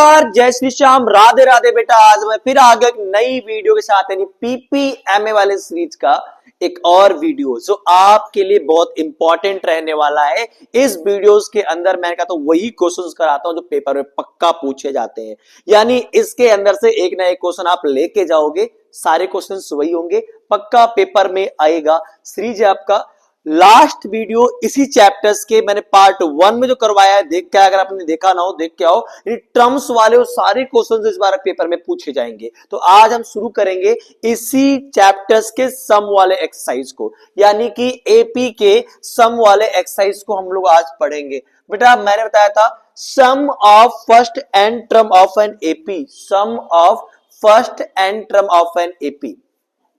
जय श्री श्याम, राधे राधे बेटा। आज मैं फिर आ गया एक नई वीडियो के साथ, यानी पीपीएमए वाले सीरीज का एक और वीडियो जो आपके लिए बहुत इंपॉर्टेंट रहने वाला है। इस वीडियोस के अंदर मैं कहता हूं वही क्वेश्चंस कराता हूं जो पेपर में पक्का पूछे जाते हैं, यानी इसके अंदर से एक ना एक क्वेश्चन आप लेके जाओगे। सारे क्वेश्चंस वही होंगे, पक्का पेपर में आएगा। सीरीज है आपका लास्ट वीडियो इसी चैप्टर्स के मैंने पार्ट 1 में जो करवाया है, देख के अगर आपने देखा ना हो देख के आओ। टर्म्स वाले वो सारे क्वेश्चंस इस बार पेपर में पूछे जाएंगे। तो आज हम शुरू करेंगे इसी चैप्टर्स के सम वाले एक्सरसाइज को, यानी कि एपी के सम वाले एक्सरसाइज को हम लोग आज पढ़ेंगे। बेटा मैंने बताया था sum of first and term of an AP, sum of first and term of an AP,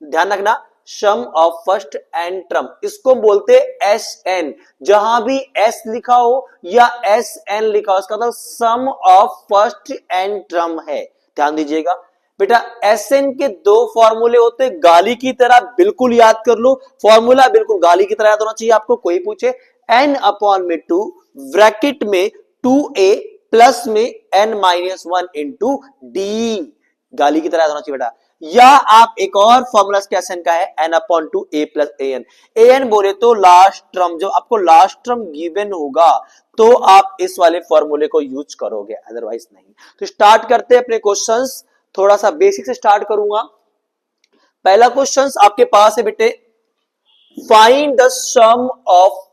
ध्यान रखना sum of first and term, इसको बोलते एस एन। जहां भी एस लिखा हो या एस एन लिखा हो इसका मतलब सम ऑफ फर्स्ट एंड टर्म है। ध्यान दीजिएगा बेटा, एस एन के दो फॉर्मूले होते, गाली की तरह बिल्कुल याद कर लो। फॉर्मूला बिल्कुल गाली की तरह याद होना चाहिए आपको। कोई पूछे एन अपॉन में 2 ब्रैकेट में 2a प्लस में n माइनस 1 इंटू डी, गाली की तरह याद होना चाहिए बेटा। या आप एक और फॉर्मूला एन का है n upon 2 a plus an। an बोले तो लास्ट टर्म, जो आपको लास्ट टर्म गिवन होगा तो आप इस वाले फॉर्मूले को यूज करोगे, अदरवाइज नहीं। तो स्टार्ट करते हैं अपने क्वेश्चंस। थोड़ा सा बेसिक से स्टार्ट करूंगा। पहला क्वेश्चंस आपके पास है बेटे, find the sum of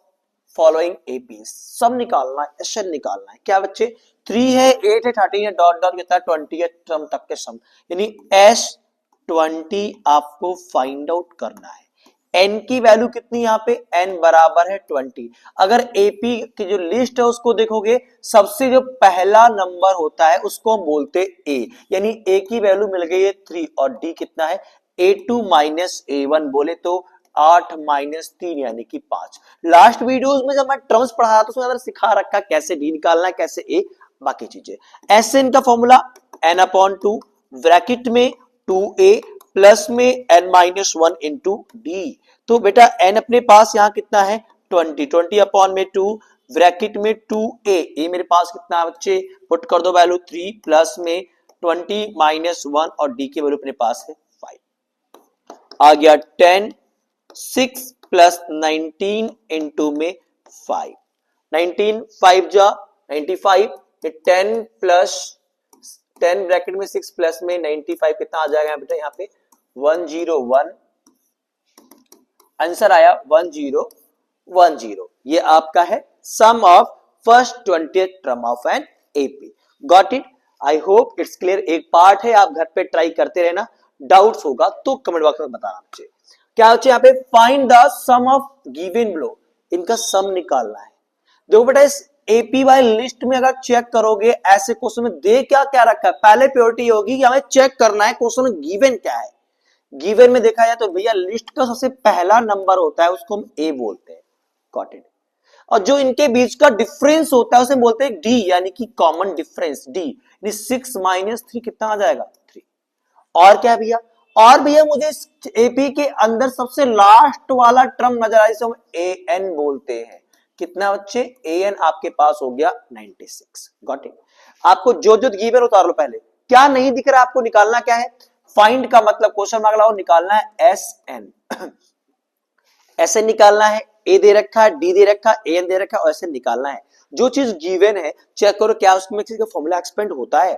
following AP. Sum निकालना है, एशन निकालना है। क्या बच्चे 3 है, 8 है, 13 है, डॉट डॉट कितना 20 है, टर्म तक के सम, यानी S20 आपको फाइंड आउट करना है। n की वैल्यू कितनी यहाँ पे, n बराबर है 20। अगर एपी की जो लिस्ट है उसको देखोगे, सबसे जो पहला नंबर होता है उसको हम बोलते a, यानी a की वैल्यू मिल गई है 3 और d कितना है a2 माइनस a1, बोले तो 8 माइनस 3 यानी कि 5। लास्ट वीडियोस में जब मैं टर्म्स पढ़ा था तो उसमें अगर सिखा रखा कैसे डी निकालना है, कैसे ए, बाकी चीजें। एस एन का फॉर्मूला n अपॉन 2 ब्रैकेट में 2a प्लस में n माइनस 1 इंटू डी। तो बेटा n अपने पास यहाँ कितना है 20, 20 अपॉन में 2 ब्रैकेट में 2a, ए मेरे पास कितना है बच्चे, पुट कर दो वैल्यू 3 प्लस में 20 माइनस 1 और डी की वैल्यू अपने पास है 5। आ गया 10, 6 प्लस 19 इंटू में 5, 19 5 जा 95, 10 प्लस 10 ब्रैकेट में 6 प्लस में 95 कितना आ जाएगा बेटा यहाँ पे 101, आंसर आया 1010। ये आपका है sum of first 20th term of an AP. Got it, I hope it's clear. एक पार्ट है, आप घर पे ट्राई करते रहना, डाउट्स होगा तो कमेंट बॉक्स में बताना मुझे। क्या होता है यहाँ पे, find the sum of given below, इनका सम निकालना है। देखो बेटा इस एपी वाली लिस्ट में अगर चेक करोगे ऐसे क्वेश्चन में दे क्या क्या रखा है, पहले प्योरिटी होगी कि हमें चेक करना है क्वेश्चन में गिवन क्या है। गिवन में देखा जाए तो भैया लिस्ट का सबसे पहला नंबर होता है उसको हम ए बोलते हैं, गॉट इट। और जो इनके बीच का डिफरेंस होता है उसे बोलते हैं डी, यानी कि कॉमन डिफरेंस डी। 6 माइनस 3 कितना आ जाएगा 3। और क्या भैया, और भैया मुझे इस एपी के अंदर सबसे लास्ट वाला टर्म नजर आया, हम ए एन बोलते हैं। कितना बच्चे, ए एन आपके पास हो गया 96। Got it. आपको जो जो गिवन उतार लो पहले, क्या नहीं दिख रहा आपको, निकालना क्या है, फाइंड का मतलब क्वेश्चन मार्क लगाओ, निकालना है एस एन। एस एन निकालना है, ए दे रखा है, डी दे रखा है, ए एन दे रखा है और एस एन निकालना है। जो चीज गिवन है चेक करो क्या उसमें किसी का फॉर्मूला एक्सपेंड होता है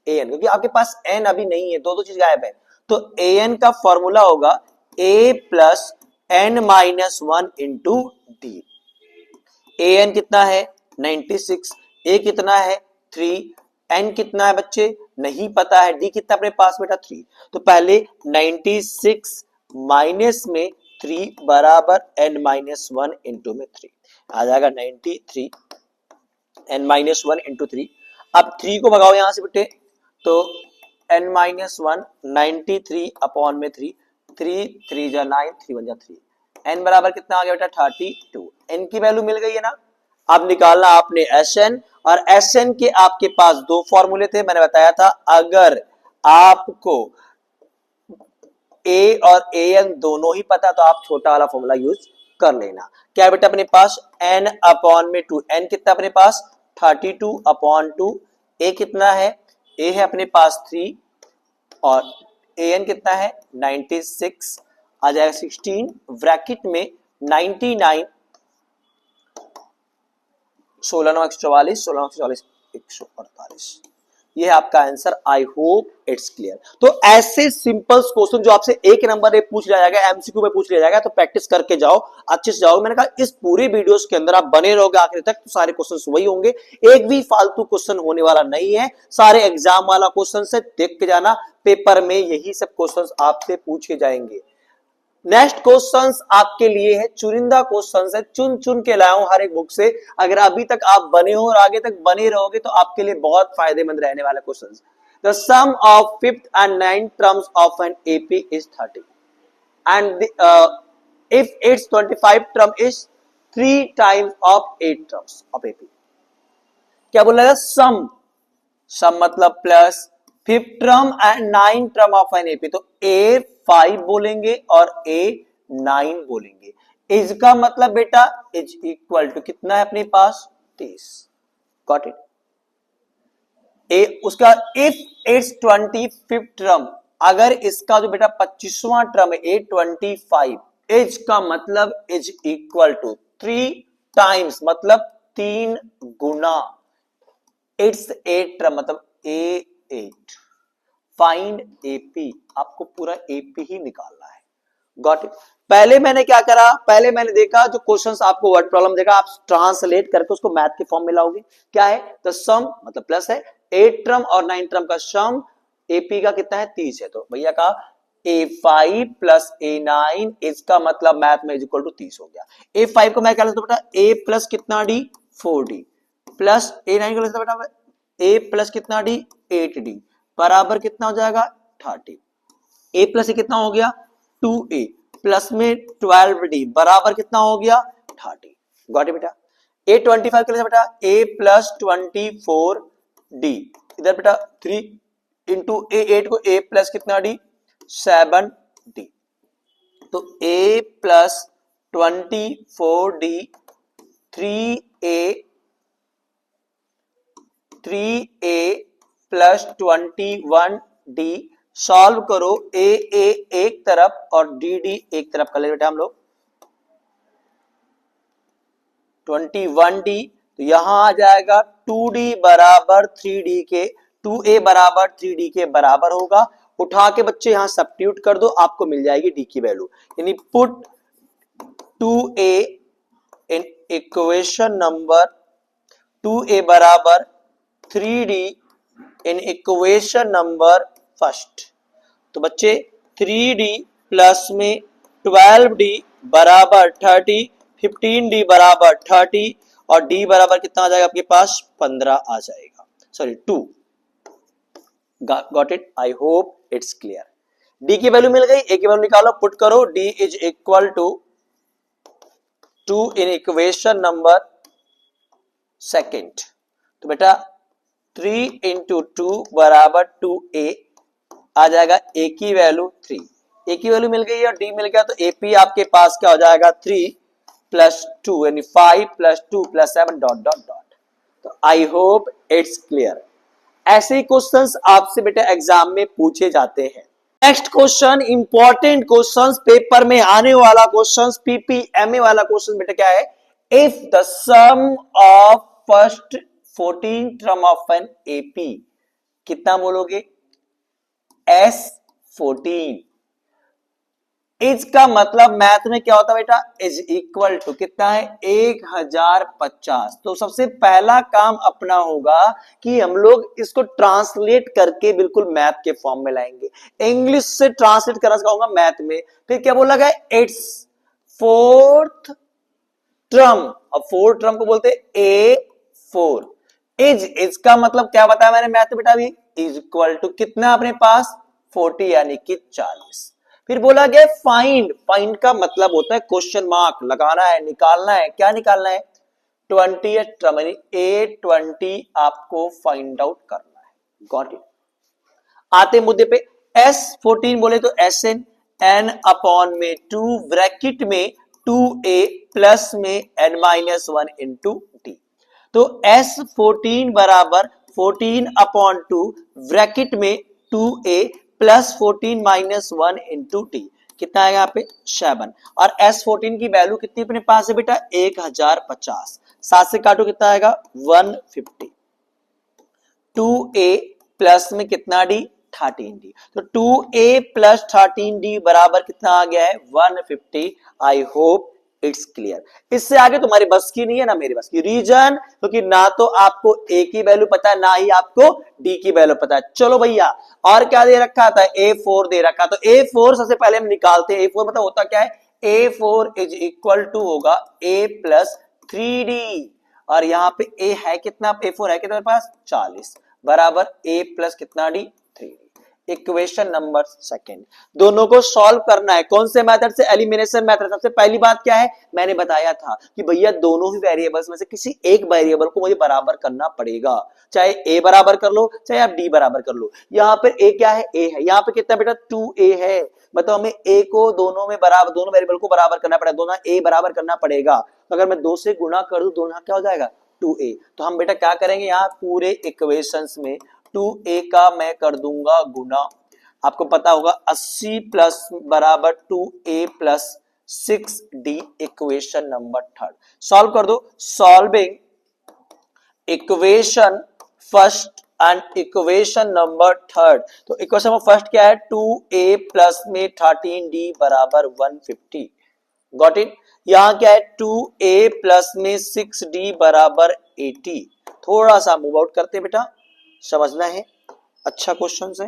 ए एन, क्योंकि आपके पास एन अभी नहीं है, दो चीज गायब है। तो ए एन का फॉर्मूला होगा A plus N minus 1 into D. A N कितना है 96, ए कितना है 3, एन कितना है बच्चे नहीं पता है, डी कितना अपने पास बेटा 3। तो पहले 96 माइनस में 3 बराबर एन माइनस 1 इंटू में 3 आ जाएगा 93 एन माइनस 1 इंटू 3। अब 3 को भगाओ यहां से बेटे, तो n माइनस 1 93 अपॉन में 3, 3 3 जा 9, 3 1 जा 3, n बराबर कितना आ गया बेटा 32। n की वैल्यू मिल गई है ना। अब निकालना आपने Sn, और Sn के आपके पास दो फॉर्मूले थे, मैंने बताया था अगर आपको a और an दोनों ही पता तो आप छोटा वाला फॉर्मूला यूज कर लेना। क्या बेटा अपने पास n अपॉन में 2, n कितना अपने पास 32 अपॉन 2, a कितना है ए है अपने पास 3 और an कितना है 96 आ जाएगा 16 ब्रैकेट में 99 16 9 144 16 144 148 ये है आपका answer. I hope it's clear. तो ऐसे सिंपल क्वेश्चन जो आपसे एक नंबर में पूछ लिया जाएगा, एमसीक्यू में पूछ लिया जाएगा, तो प्रैक्टिस करके जाओ, अच्छे से जाओ। मैंने कहा इस पूरी वीडियोस के अंदर आप बने रहोगे आखिर तक तो सारे क्वेश्चन वही होंगे, एक भी फालतू क्वेश्चन होने वाला नहीं है, सारे एग्जाम वाला क्वेश्चन से देख के जाना, पेपर में यही सब क्वेश्चन आपसे पूछे जाएंगे। नेक्स्ट क्वेश्चंस आपके लिए है चुनिंदा क्वेश्चंस है, चुन चुन के लाया हूं हर एक बुक से। अगर अभी तक आप बने हो और आगे तक बने रहोगे तो आपके लिए बहुत फायदेमंद रहने वाले questions. The sum of 5th and 9th terms of an AP is 30 and if its 25 term is 3 times of 8 terms of AP। क्या बोला है? सम, सम मतलब plus 5th term and 9th term of an AP, तो A5 बोलेंगे और A9 बोलेंगे। Is का मतलब बेटा इज इक्वल टू कितना है अपने पास 30। Got it. ए उसका इफ इट्स 25th टर्म, अगर इसका जो बेटा 25वां टर्म है A25, इज का मतलब इज इक्वल टू 3 टाइम्स मतलब 3 गुना इट्स 8 टर्म मतलब A8। फाइंड एपी, आपको पूरा एपी ही निकालना है। Got it. पहले मैंने क्या करा, पहले मैंने देखा जो क्वेश्चंस आपको वर्ड प्रॉब्लम देगा आप ट्रांसलेट करके उसको मैथ के फॉर्म में लाओगे। क्या है? द सम मतलब प्लस है 8 टर्म और 9 टर्म का सम एपी का कितना है 30 है, तो भैया का A5 प्लस A9 इसका मतलब मैथ में इक्वल टू 30 हो गया। A5 को मैं क्या लेता बेटा A प्लस कितना डी 4D प्लस A9 को लेता बेटा A प्लस कितना डी 8D बराबर कितना हो जाएगा 30। A प्लस कितना हो गया 2A प्लस में 12D बराबर कितना हो गया 30। गॉट इट बेटा। A25 के लिए बेटा A प्लस 24D, इधर बेटा 3 इंटू A8 को A प्लस कितना D 7D, तो A plus 24D 3A plus 21D solve करो। ए एक तरफ और डी एक तरफ कर ले बेटा हम लोग 21D, तो यहां आ जाएगा 2D बराबर 3D के 2A बराबर 3D के बराबर होगा। उठा के बच्चे यहां सब्स्टिट्यूट कर दो, आपको मिल जाएगी D की वैल्यू, यानी पुट 2A इन इक्वेशन नंबर 2A बराबर 3D इन इक्वेशन नंबर फर्स्ट। तो बच्चे 3D प्लस में 12D बराबर 30, 15D बराबर 30 और D बराबर कितना आ जाएगा आपके पास 15 आ जाएगा, sorry 2। Got it. I hope it's clear. D की वैल्यू मिल गई, A की वैल्यू निकालो, पुट करो। D is equal to 2 in equation number second, तो बेटा 3 इंटू 2 बराबर 2A आ जाएगा। A की वैल्यू 3, A की वैल्यू मिल गई और D मिल गया, तो AP आपके पास क्या हो जाएगा 3 प्लस 2 यानी 5 plus 2 plus 7 dot dot dot. तो आई होप इट्स क्लियर। ऐसे ही क्वेश्चंस आपसे बेटा एग्जाम में पूछे जाते हैं। Next question important questions, paper में आने वाला क्वेश्चंस, PPMA वाला क्वेश्चन बेटा क्या है? If the sum of first 14 term of an AP, कितना बोलोगे S14। इज का मतलब मैथ में क्या होता है बेटा इज इक्वल टू कितना है 1050। तो सबसे पहला काम अपना होगा कि हम लोग इसको ट्रांसलेट करके बिल्कुल मैथ के फॉर्म में लाएंगे। इंग्लिश से ट्रांसलेट करना सिखाऊंगा मैथ में। फिर क्या बोला गया इट्स 4th टर्म, अब 4th टर्म को बोलते A4। इज का मतलब क्या बताया मैंने मैथ में बेटा अभी इज इक्वल टू कितना अपने पास 40 यानी कि 40। फिर बोला गया फाइंड, फाइंड का मतलब होता है क्वेश्चन मार्क लगाना है, निकालना है। क्या निकालना है 20th टर्म यानी A20 आपको फाइंड आउट करना है। Got it. आते मुद्दे पे S14 बोले तो SN n अपॉन में 2 ब्रैकेट में 2A प्लस में n-1 इंटू D, तो S14 बराबर 14/2 ब्रैकेट में 2a plus 14 minus 1 into T, कितना आएगा यहाँ पे 7। और S14 की वैल्यू कितनी अपने पास है बेटा 1050, 7 से काटो कितना आएगा 150। 2a प्लस में कितना डी 13d, तो 2a प्लस 13d बराबर कितना आ गया है 150। आई होप इट्स क्लियर। इससे आगे तुम्हारी बस की नहीं है ना मेरी बस की, रीजन क्योंकि ना तो आपको a की वैल्यू पता है ना ही आपको d की वैल्यू पता है। चलो भैया, और क्या दे रखा था a4 दे रखा, तो a4 सबसे पहले हम निकालते हैं। a4 मतलब होता क्या है, a4 इज इक्वल टू होगा a प्लस 3d, और यहाँ पे a है कितना, a4 है कितना पास 40 बराबर a प्लस कितना D 3d। Equation number second, दोनों को सॉल्व करना है। कौन से मेथड से, एलिमिनेशन मेथड। सबसे पहली बात क्या है, मैंने बताया था कि भैया दोनों ही वेरिएबल्स में से किसी एक वेरिएबल को मुझे बराबर करना पड़ेगा, चाहे a बराबर कर लो चाहे आप d बराबर कर लो। यहाँ पर a क्या है, a है, यहाँ पे कितना बेटा 2a है, मतलब हमें a को दोनों में बराबर, दोनों वेरिएबल को बराबर करना पड़ेगा, दोनों a बराबर करना पड़ेगा। तो अगर मैं 2 से गुणा कर दूं दोनों क्या हो जाएगा 2a, तो हम बेटा क्या करेंगे यहाँ पूरे इक्वेशंस में 2a का मैं कर दूंगा गुना। आपको पता होगा 80 प्लस बराबर 2a plus 6d, equation number third. Solve कर दो, solving equation first and equation number third. तो इक्वेशन नंबर फर्स्ट क्या है 2a प्लस में 13d बराबर 150, गॉट इट। यहां क्या है 2a प्लस में 6d बराबर 80। थोड़ा सा मूव आउट करते हैं बेटा, समझना है, अच्छा क्वेश्चन है।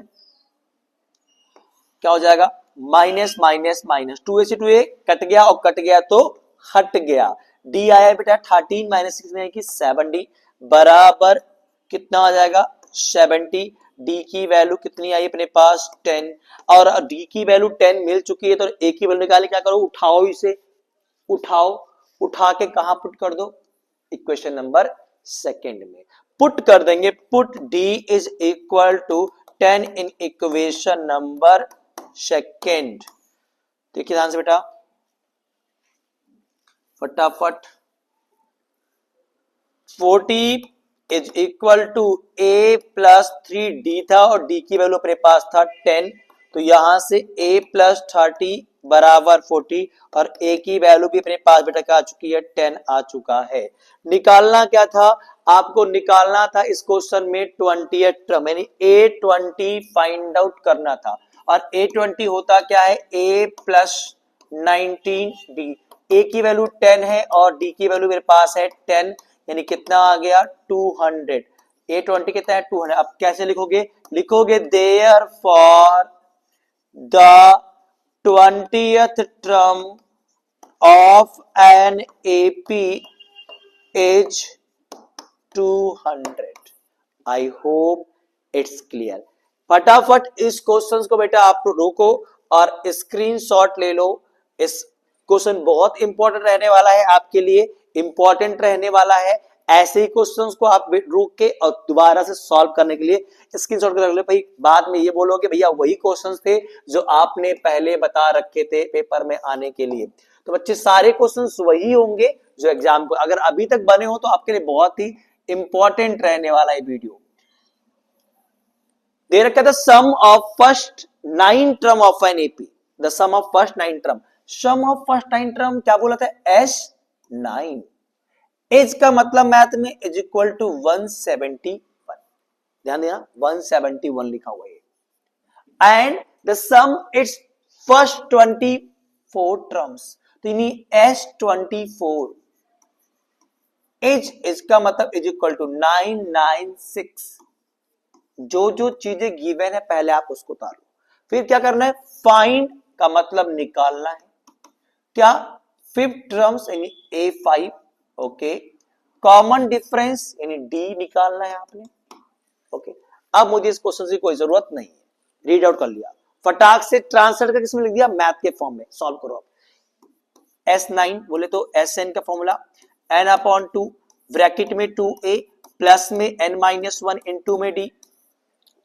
क्या हो जाएगा माइनस माइनस माइनस, 2a से 2a कट गया और कट गया तो हट गया। d आया बेटा 13 माइनस 6 में कि 7d बराबर कितना आ जाएगा 70। d की वैल्यू कितनी आई अपने पास 10, और d की वैल्यू 10 मिल चुकी है, तो a की वैल्यू निकाले, क्या करो उठाओ इसे, उठाओ, उठा के कहां पुट कर दो इक्वेशन नंबर सेकंड में पुट कर देंगे। Put d is equal to 10 in equation number second. देखिए ध्यान से बेटा फटाफट, 40 is equal to a plus 3d था और d की वैल्यू अपने पास था 10, तो यहां से a प्लस 30 बराबर 40 और a की वैल्यू भी अपने पास बेटा क्या आ चुकी है 10 आ चुका है। निकालना क्या था आपको, निकालना था इस क्वेश्चन में 20th टर्म यानी a20 फाइंड आउट करना था, और a20 होता क्या है a प्लस 19d। a की वैल्यू 10 है और d की वैल्यू मेरे पास है 10, यानी कितना आ गया 200। a20 कितना है 200। अब कैसे लिखोगे, लिखोगे there for the 20th term of an AP is 200। I hope it's clear. फटाफट इस क्वेश्चन को बेटा आप रोको और स्क्रीनशॉट ले लो। इस क्वेश्चन बहुत इंपॉर्टेंट रहने वाला है आपके लिए, इंपॉर्टेंट रहने वाला है। ऐसे ही क्वेश्चंस को आप रोक के और दोबारा से सॉल्व करने के लिए स्क्रीनशॉट कर ले भाई। बाद में ये बोलोगे भैया वही क्वेश्चंस थे जो आपने पहले बता रखे थे पेपर में आने के लिए। तो बच्चे सारे क्वेश्चंस वही होंगे जो एग्जाम को अगर अभी तक बने हो तो आपके लिए बहुत ही इंपॉर्टेंट रहने वाला है वीडियो। दे रखा था sum of first 9 term of an AP, the sum of first 9 term. Sum of first 9 term क्या बोला था S9। एज का मतलब मैथ में इज इक्वल टू 171, ध्यान देना 171 लिखा हुआ है। And the sum its first 24 terms, तो यानी S24। एज इसका मतलब इज इक्वल टू 996। जो जो चीजें गिवन है पहले आप उसको उतारो, फिर क्या करना है फाइंड का मतलब निकालना है क्या 5 टर्म्स यानी A5, ओके। कॉमन डिफरेंस यानी D निकालना है आपने, ओके। अब मुझे इस क्वेश्चन की कोई जरूरत नहीं है, रीड आउट कर लिया फटाक से, ट्रांसलेट करके इसमें लिख दिया मैथ के फॉर्म में, सॉल्व करो आप। S9 बोले तो Sn का फॉर्मूला n अपॉन 2 ब्रैकेट में 2a प्लस में n माइनस 1 इंटू में d,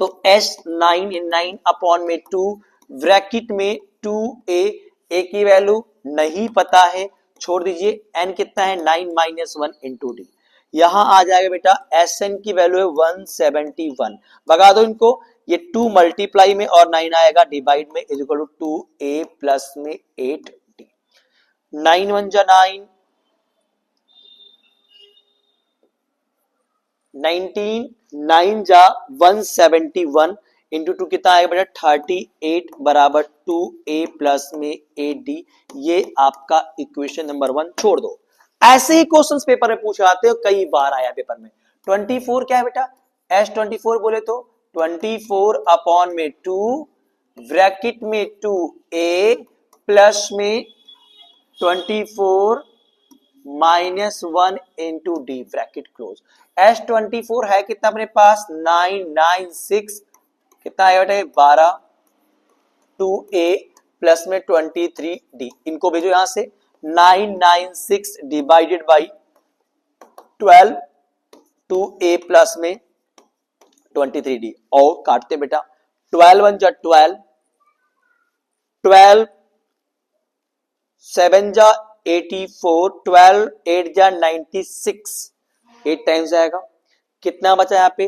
तो S9 इन 9 अपॉन में 2 ब्रैकेट में 2a, a की वैल्यू नहीं पता है छोड़ दीजिए, n कितना है 9 माइनस 1 इंटू डी। यहां आ जाएगा बेटा Sn की वैल्यू है 171, भगा दो इनको, ये 2 मल्टीप्लाई में और 9 आएगा डिवाइड में is equal to 2a plus में 8d, 9 1 जा 9, 19, 9 जा 171 इंटू 2 कितना आएगा बेटा 38 बराबर 2a प्लस में 8d, ये आपका इक्वेशन नंबर 1 छोड़ दो। ऐसे ही क्वेश्चंस पेपर में पूछे आते हो, कई बार आया पेपर में। 24 क्या है बेटा, S24 बोले तो 24 अपॉन में 2 ब्रैकेट में 2a प्लस में 24 minus 1 into D bracket close. S24 है कितना अपने पास 996, कितना आया बेटा 12, 2a प्लस में 23d, इनको भेजो यहां से 996 डिवाइडेड बाई 12, 2a प्लस में 23d, और काटते बेटा 12 1 जा 12, 12 7 जा 84, 12 8 जा 96, 8 टाइम्स आएगा, कितना बचा यहाँ पे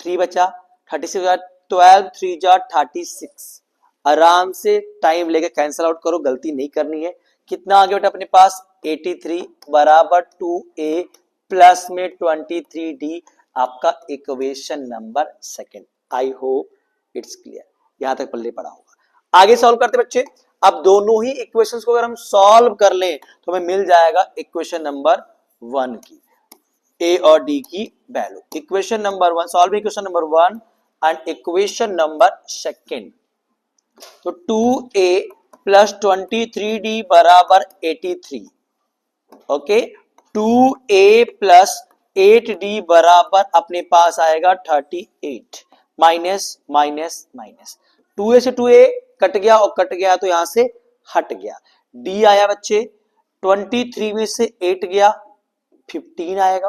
3 बचा, 36, 12 3 जा 36, आराम से टाइम लेके कैंसिल आउट करो, गलती नहीं करनी है। कितना आ गया बेटा अपने पास 83 बराबर 2a प्लस में 23d, आपका equation number second. I hope it's clear, यहां तक पल्ले पड़ा होगा। आगे सॉल्व करते बच्चे। अब दोनों ही इक्वेशंस को अगर हम सॉल्व कर लें तो हमें मिल जाएगा इक्वेशन नंबर 1 की ए और डी की value. Equation number 1 solve equation number 1 and equation number second. तो 2a प्लस 23d बराबर 83, ओके, 2a प्लस 8d बराबर अपने पास आएगा 38, माइनस माइनस माइनस 2a से 2a कट गया और कट गया तो यहां से हट गया, d आया बच्चे 23 में से 8 गया 15 आएगा,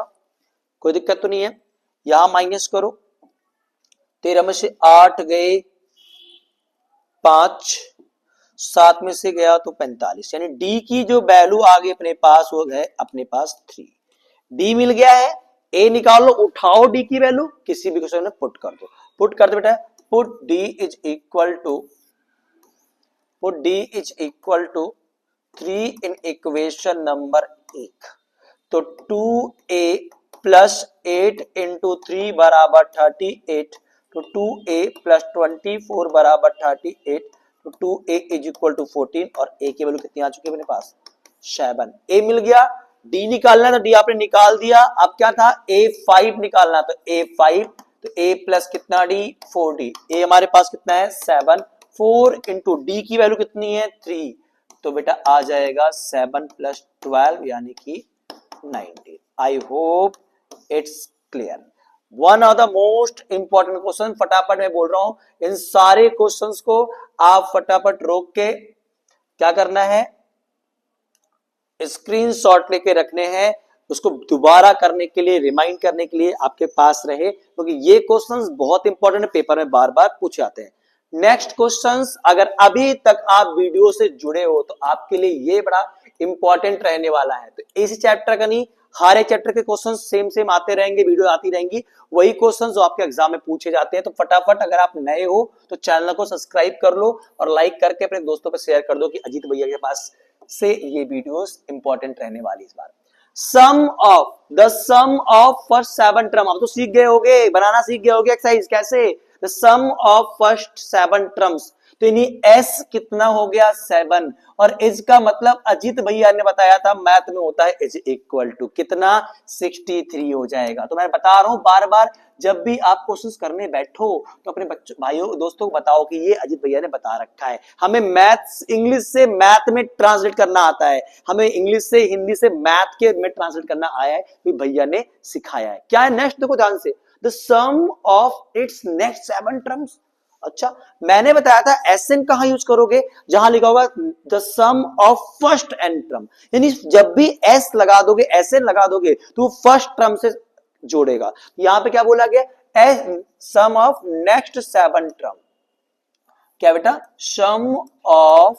कोई दिक्कत तो नहीं है। यहां माइनस करो, 13 में से 8 गए 5, 7 में से गया तो 45, यानी d की जो वैल्यू आ गई अपने पास वो है अपने पास 3। d मिल गया है, a निकाल लो, उठाओ d की वैल्यू, किसी भी क्वेश्चन में पुट कर दो, पुट कर दो बेटा, put d is equal to 3 in equation number 1। तो 2a प्लस 8 इंटू 3 बराबर 38, तो 2a प्लस 24 बराबर 38, तो 2a इज इक्वल टू 14, और a की वैल्यू कितनी आ चुकी है अपने पास 7। a मिल गया, d निकालना तो d आपने निकाल दिया, अब क्या था a5 निकालना, तो a5, तो a प्लस कितना d 4d, a हमारे पास कितना है 7, 4 इंटू डी की वैल्यू कितनी है 3, तो बेटा आ जाएगा 7 प्लस 12 यानी कि 19। आई hope it's clear. One of the most important question, फटाफट मैं बोल रहा हूं, इन सारे क्वेश्चंस को आप फटाफट रोक के क्या करना है, स्क्रीनशॉट लेके रखने हैं, उसको दोबारा करने के लिए, रिमाइंड करने के लिए आपके पास रहे, क्योंकि ये क्वेश्चंस बहुत इंपॉर्टेंट है, पेपर में बार बार पूछे जाते हैं। नेक्स्ट क्वेश्चंस, अगर अभी तक आप वीडियो से जुड़े हो तो आपके लिए ये बड़ा इंपॉर्टेंट रहने वाला है। तो इस चैप्टर का नहीं, हर एक चैप्टर के क्वेश्चन सेम सेम आते रहेंगे, वीडियो आती रहेंगी, वही क्वेश्चन जो आपके एग्जाम में पूछे जाते हैं। तो फटाफट अगर आप नए हो तो चैनल को सब्सक्राइब कर लो और लाइक करके अपने दोस्तों पर शेयर कर दो कि अजीत भैया के पास से ये वीडियोस इंपॉर्टेंट रहने वाली इस बार। The sum of first 7 term, आप तो सीख गए होगे, बनाना सीख गए होगे एक्सरसाइज कैसे, the sum of first 7 terms, तो यानी s कितना हो गया 7, और इसका मतलब अजीत भैया ने बताया था मैथ में होता है इज इक्वल टू कितना 63 हो जाएगा। तो मैं बता रहा हूं बार बार, जब भी आप क्वेश्चंस करने बैठो तो अपने बच्चों भाइयों दोस्तों को बताओ कि ये अजीत भैया ने बता रखा है। हमें मैथ्स इंग्लिश से मैथ में ट्रांसलेट करना आता है, हमें इंग्लिश से हिंदी से मैथ के में ट्रांसलेट करना आया है, तो भैया ने सिखाया है। क्या है नेक्स्ट, देखो ध्यान से, the sum of its next 7 terms. अच्छा, मैंने बताया था एसएन कहां यूज करोगे, जहां लिखा होगा the sum of first N term, यानी जब भी एस लगा दोगे, एसएन लगा दोगे तो फर्स्ट टर्म से जोड़ेगा। यहां पे क्या बोला गया, सम ऑफ नेक्स्ट 7 टर्म, क्या बेटा सम ऑफ,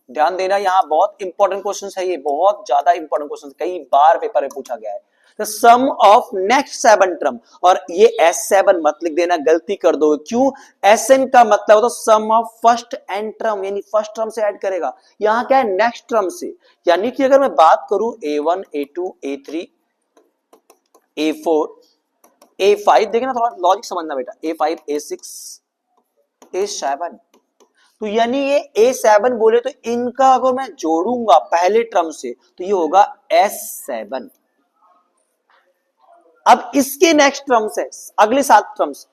ध्यान देना यहां बहुत इंपॉर्टेंट क्वेश्चन है, ये बहुत ज्यादा इंपॉर्टेंट क्वेश्चन, कई बार पेपर में पूछा गया है। The sum of next 7 term. और ये S7 मत लिख देना, गलती कर दो। क्यों? Sn का मतलब होता सम ऑफ फर्स्ट एंड टर्म, यानी फर्स्ट टर्म से ऐड करेगा। यहां क्या है? नेक्स्ट टर्म से। यानी कि अगर मैं बात करूं A1 A2 A3 A4 A5, देखना थोड़ा लॉजिक समझना बेटा, A5 A6 A7, तो यानी ये A7 बोले तो इनका अगर मैं जोड़ूंगा पहले टर्म से तो ये होगा S7। अब इसके नेक्स्ट टर्म्स है, अगले 7 टर्म्स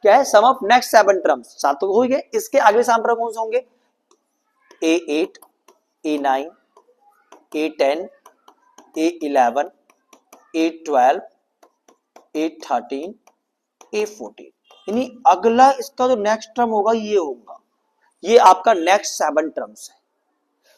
क्या है? सम ऑफ नेक्स्ट 7 टर्म्स, 7 तो हो गए। इसके अगले 7 टर्म कौन से होंगे? A8 A9 A10 A11 A12 A13 A14, यानी अगला इसका जो नेक्स्ट टर्म होगा ये होगा, ये आपका नेक्स्ट 7 टर्म्स है।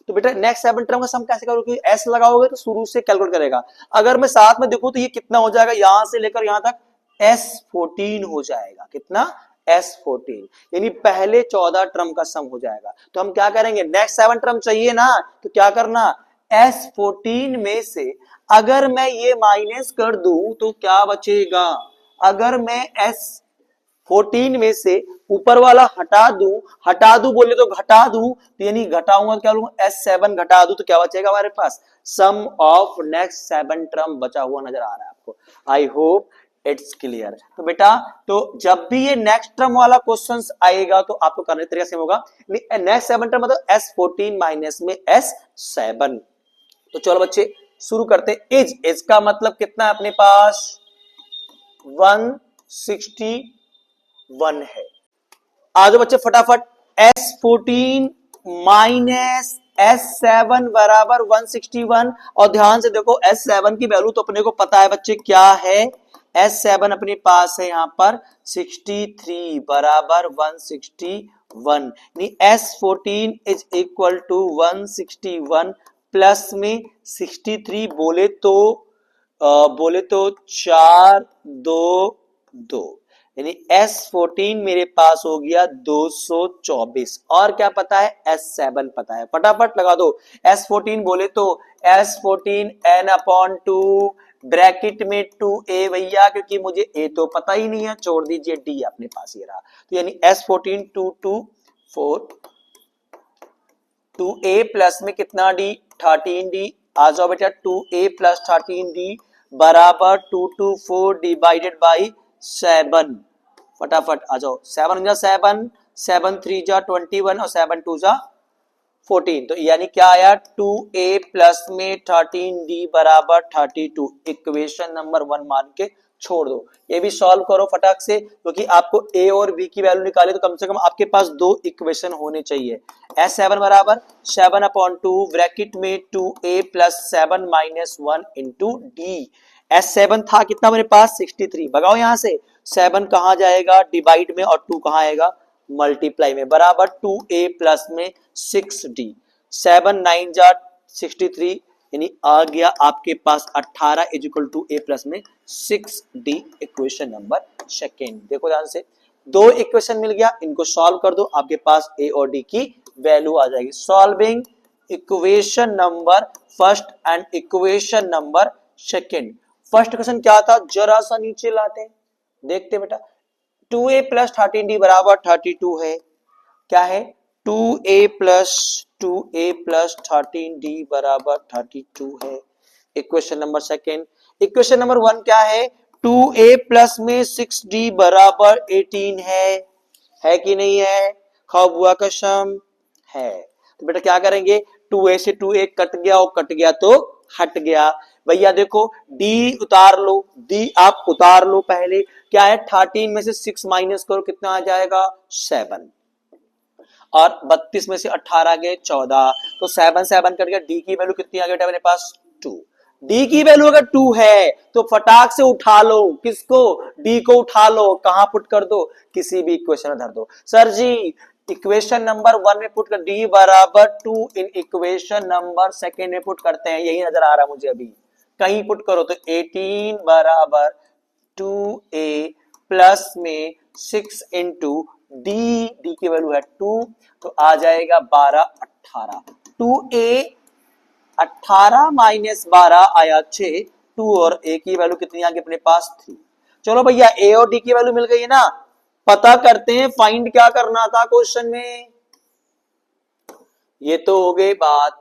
तो बेटा नेक्स्ट 7 टर्म का सम कैसे करोगे? एस लगाओगे तो शुरू से कैलकुलेट करेगा। अगर मैं साथ में देखूं तो ये कितना हो जाएगा? यहां से लेकर यहां तक S14 हो जाएगा। कितना? S14, यानी पहले 14 टर्म का सम हो जाएगा। तो हम क्या करेंगे? नेक्स्ट 7 टर्म चाहिए ना, तो क्या करना? S14 में से अगर मैं ये माइनस कर दूं तो क्या बचेगा? अगर मैं S14 में से ऊपर वाला हटा दूं बोले तो घटा दूं, तो यानी घटाऊंगा तो क्या बोलूंगा? S7 घटा दूं तो क्या बचेगा हमारे पास? सम ऑफ नेक्स्ट 7 टर्म बचा हुआ नजर आ रहा है आपको। आई होप इट्स क्लियर। तो बेटा तो जब भी ये नेक्स्ट टर्म वाला क्वेश्चन आएगा तो आपको करने का तरीका सेम होगा। नेक्स्ट 7 टर्म मतलब S14 माइनस में S7। तो चलो बच्चे शुरू करते हैं। एज का मतलब कितना है अपने पास? 161 है। आ जाओ बच्चे फटाफट। S14 माइनस S7 बराबर 161। और ध्यान से देखो S7 की वैल्यू तो अपने को पता है बच्चे क्या है। S7 अपने पास है यहां पर 63 बराबर 161, यानी S14 is equal to 161 plus में 63 बोले तो 4 2 2, यानी S14 मेरे पास हो गया 224। और क्या पता है? S7 पता है, फटाफट लगा दो। S14 बोले तो S14 n/2 ब्रैकेट में 2a भैया, क्योंकि मुझे a तो पता ही नहीं है, छोड़ दीजिए, d अपने पास ही रहा। तो यानी S14 2 2 4 2a प्लस में कितना d? 13d। आ जाओ बेटा 2a प्लस 13d बराबर 224 डिवाइडेड बाई 7। फटाफट आ जाओ। 7 जा 7 7 3 जा 21 और 7 2 जा 14। तो यानी क्या आया? 2a प्लस में 13d बराबर 32। इक्वेशन नंबर 1 मान के छोड़ दो। ये भी सॉल्व करो फटाक से, क्योंकि आपको a और b की वैल्यू निकाले तो कम से कम आपके पास 2 इक्वेशन होने चाहिए। S7 बराबर 7/2 ब्रैकेट में 2a plus 7 minus 1 into D. S7 था कितना मेरे पास? 63। भगाओ यहां से, 7 कहां जाएगा? डिवाइड में, और 2 कहां आएगा? मल्टीप्लाई में। बराबर 2a प्लस में 6d। 7 9 जा 63, यानी आ गया आपके पास 18 is equal to a plus में 6d। Equation number second. देखो ध्यान से, 2 इक्वेशन मिल गया, इनको सॉल्व कर दो, आपके पास a और d की वैल्यू आ जाएगी। Solving equation number first and equation number second. First question क्या था? जरा सा नीचे लाते हैं, देखते बेटा। 2a प्लस 13d बराबर 32 है। क्या है? 2a प्लस 13d बराबर 32 है। Equation number second. Equation number 1 क्या है? 2a प्लस में 6d बराबर 18 है कि नहीं है? खाओ बुआ कसम है। तो बेटा क्या करेंगे? 2a से 2a कट गया, और कट गया तो हट गया। भैया देखो d उतार लो, d आप उतार लो पहले। क्या है? 13 में से 6 माइनस करो, कितना आ जाएगा? 7। और 32 में से 18 गए 14, तो 7 7 कट गया। डी की वैल्यू कितनी आ गई मेरे पास? 2। डी की वैल्यू अगर 2 है तो फटाक से उठा लो, किसको? डी को उठा लो। कहां पुट कर दो? किसी भी इक्वेशन में धर दो। सर जी इक्वेशन नंबर 1 में पुट कर, डी बराबर 2 इन इक्वेशन नंबर सेकेंड में पुट करते हैं, यही नजर आ रहा है मुझे अभी। कहीं पुट करो तो 18 बराबर 2a प्लस में 6 इंटू डी की वैल्यू है 2, तो आ जाएगा 12 18। 2a 18 माइनस 12 आया 6, 2 और ए की वैल्यू कितनी आ गई अपने पास 3। चलो भैया ए और डी की वैल्यू मिल गई है ना, पता करते हैं फाइंड क्या करना था क्वेश्चन में। ये तो हो गई बात,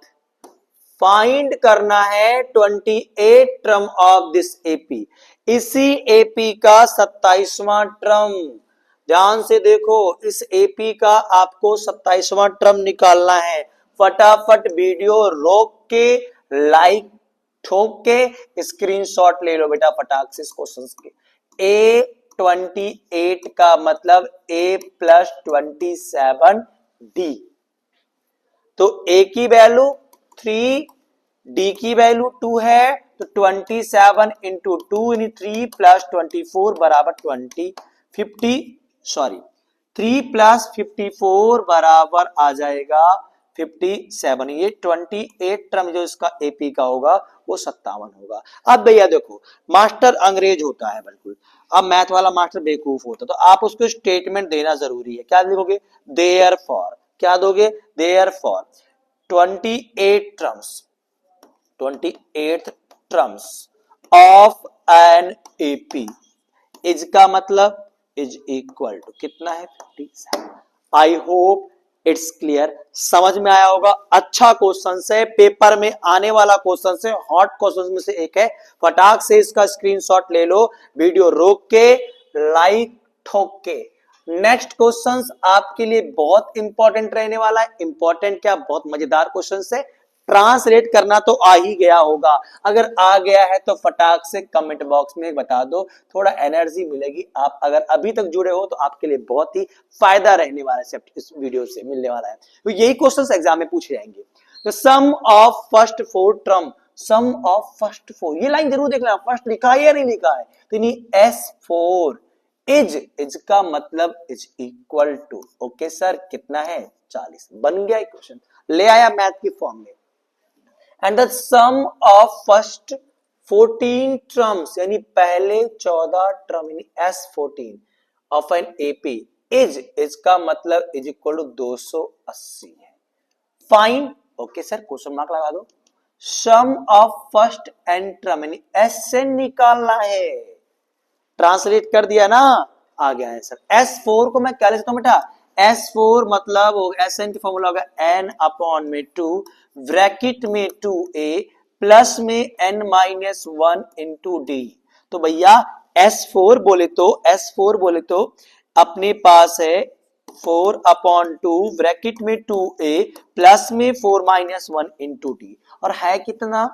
फाइंड करना है 28 टर्म ऑफ दिस एपी, इसी एपी का 27वां टर्म। ध्यान से देखो, इस एपी का आपको 27वां टर्म निकालना है। फटाफट वीडियो रोक के लाइक ठोक के स्क्रीनशॉट ले लो बेटा फटाक से इस क्वेश्चन के। A28 का मतलब A प्लस 27D, तो A की वैल्यू 3, D की वैल्यू 2 है, तो 27 इंटू 2 यानी 3 प्लस 24 बराबर 3 प्लस 54 बराबर आ जाएगा 57। ये 28 टर्म जो इसका एपी का होगा वो 57 होगा। अब भैया देखो, मास्टर अंग्रेज होता है बिल्कुल, अब मैथ वाला मास्टर बेवकूफ होता है, तो आप उसको स्टेटमेंट देना जरूरी है। क्या लिखोगे, देयरफॉर, क्या दोगे, therefore 28 terms of an AP is का मतलब इज इक्वल टू कितना है 57। आई होप इट्स क्लियर, समझ में आया होगा। अच्छा क्वेश्चन से, पेपर में आने वाला क्वेश्चन से, हॉट क्वेश्चन में से एक है। फटाक से इसका स्क्रीनशॉट ले लो, वीडियो रोक के लाइक ठोक के। नेक्स्ट क्वेश्चन आपके लिए बहुत इंपॉर्टेंट रहने वाला है। इंपॉर्टेंट क्या, बहुत मजेदार क्वेश्चन है। ट्रांसलेट करना तो आ ही गया होगा, अगर आ गया है तो फटाक से कमेंट बॉक्स में बता दो, थोड़ा एनर्जी मिलेगी। आप अगर अभी तक जुड़े हो तो आपके लिए बहुत ही फायदा रहने वाला है, इस वीडियो से मिलने वाला है। तो यही क्वेश्चन एग्जाम में पूछे जाएंगे। तो sum of first 4 term, sum of first 4, ये लाइन जरूर देख लेना, फर्स्ट लिखा है या नहीं लिखा है। तो S4 इज का मतलब is equal to, okay sir कितना है 40। बन गया इक्वेशन, ले आया मैथ की फॉर्म में। And the sum of first 14 terms यानी पहले 14 टर्म यानी S14 of an AP is का मतलब इज इक्वल टू 280 है। Fine, okay sir question mark लगा दो। सम ऑफ फर्स्ट एन टर्म यानी SN निकालना है, ट्रांसलेट कर दिया ना, आ गया है सर। S4 को मैं क्या लिख सकता हूं बेटा, S4 मतलब SN की फॉर्मूला होगा n अपॉन में 2 ब्रैकेट में 2a प्लस में n माइनस 1 इंटू डी। तो भैया S4 बोले तो अपने पास है 4 अपॉन 2 ब्रैकेट में 2a प्लस में 4 माइनस 1 इंटू डी, और है कितना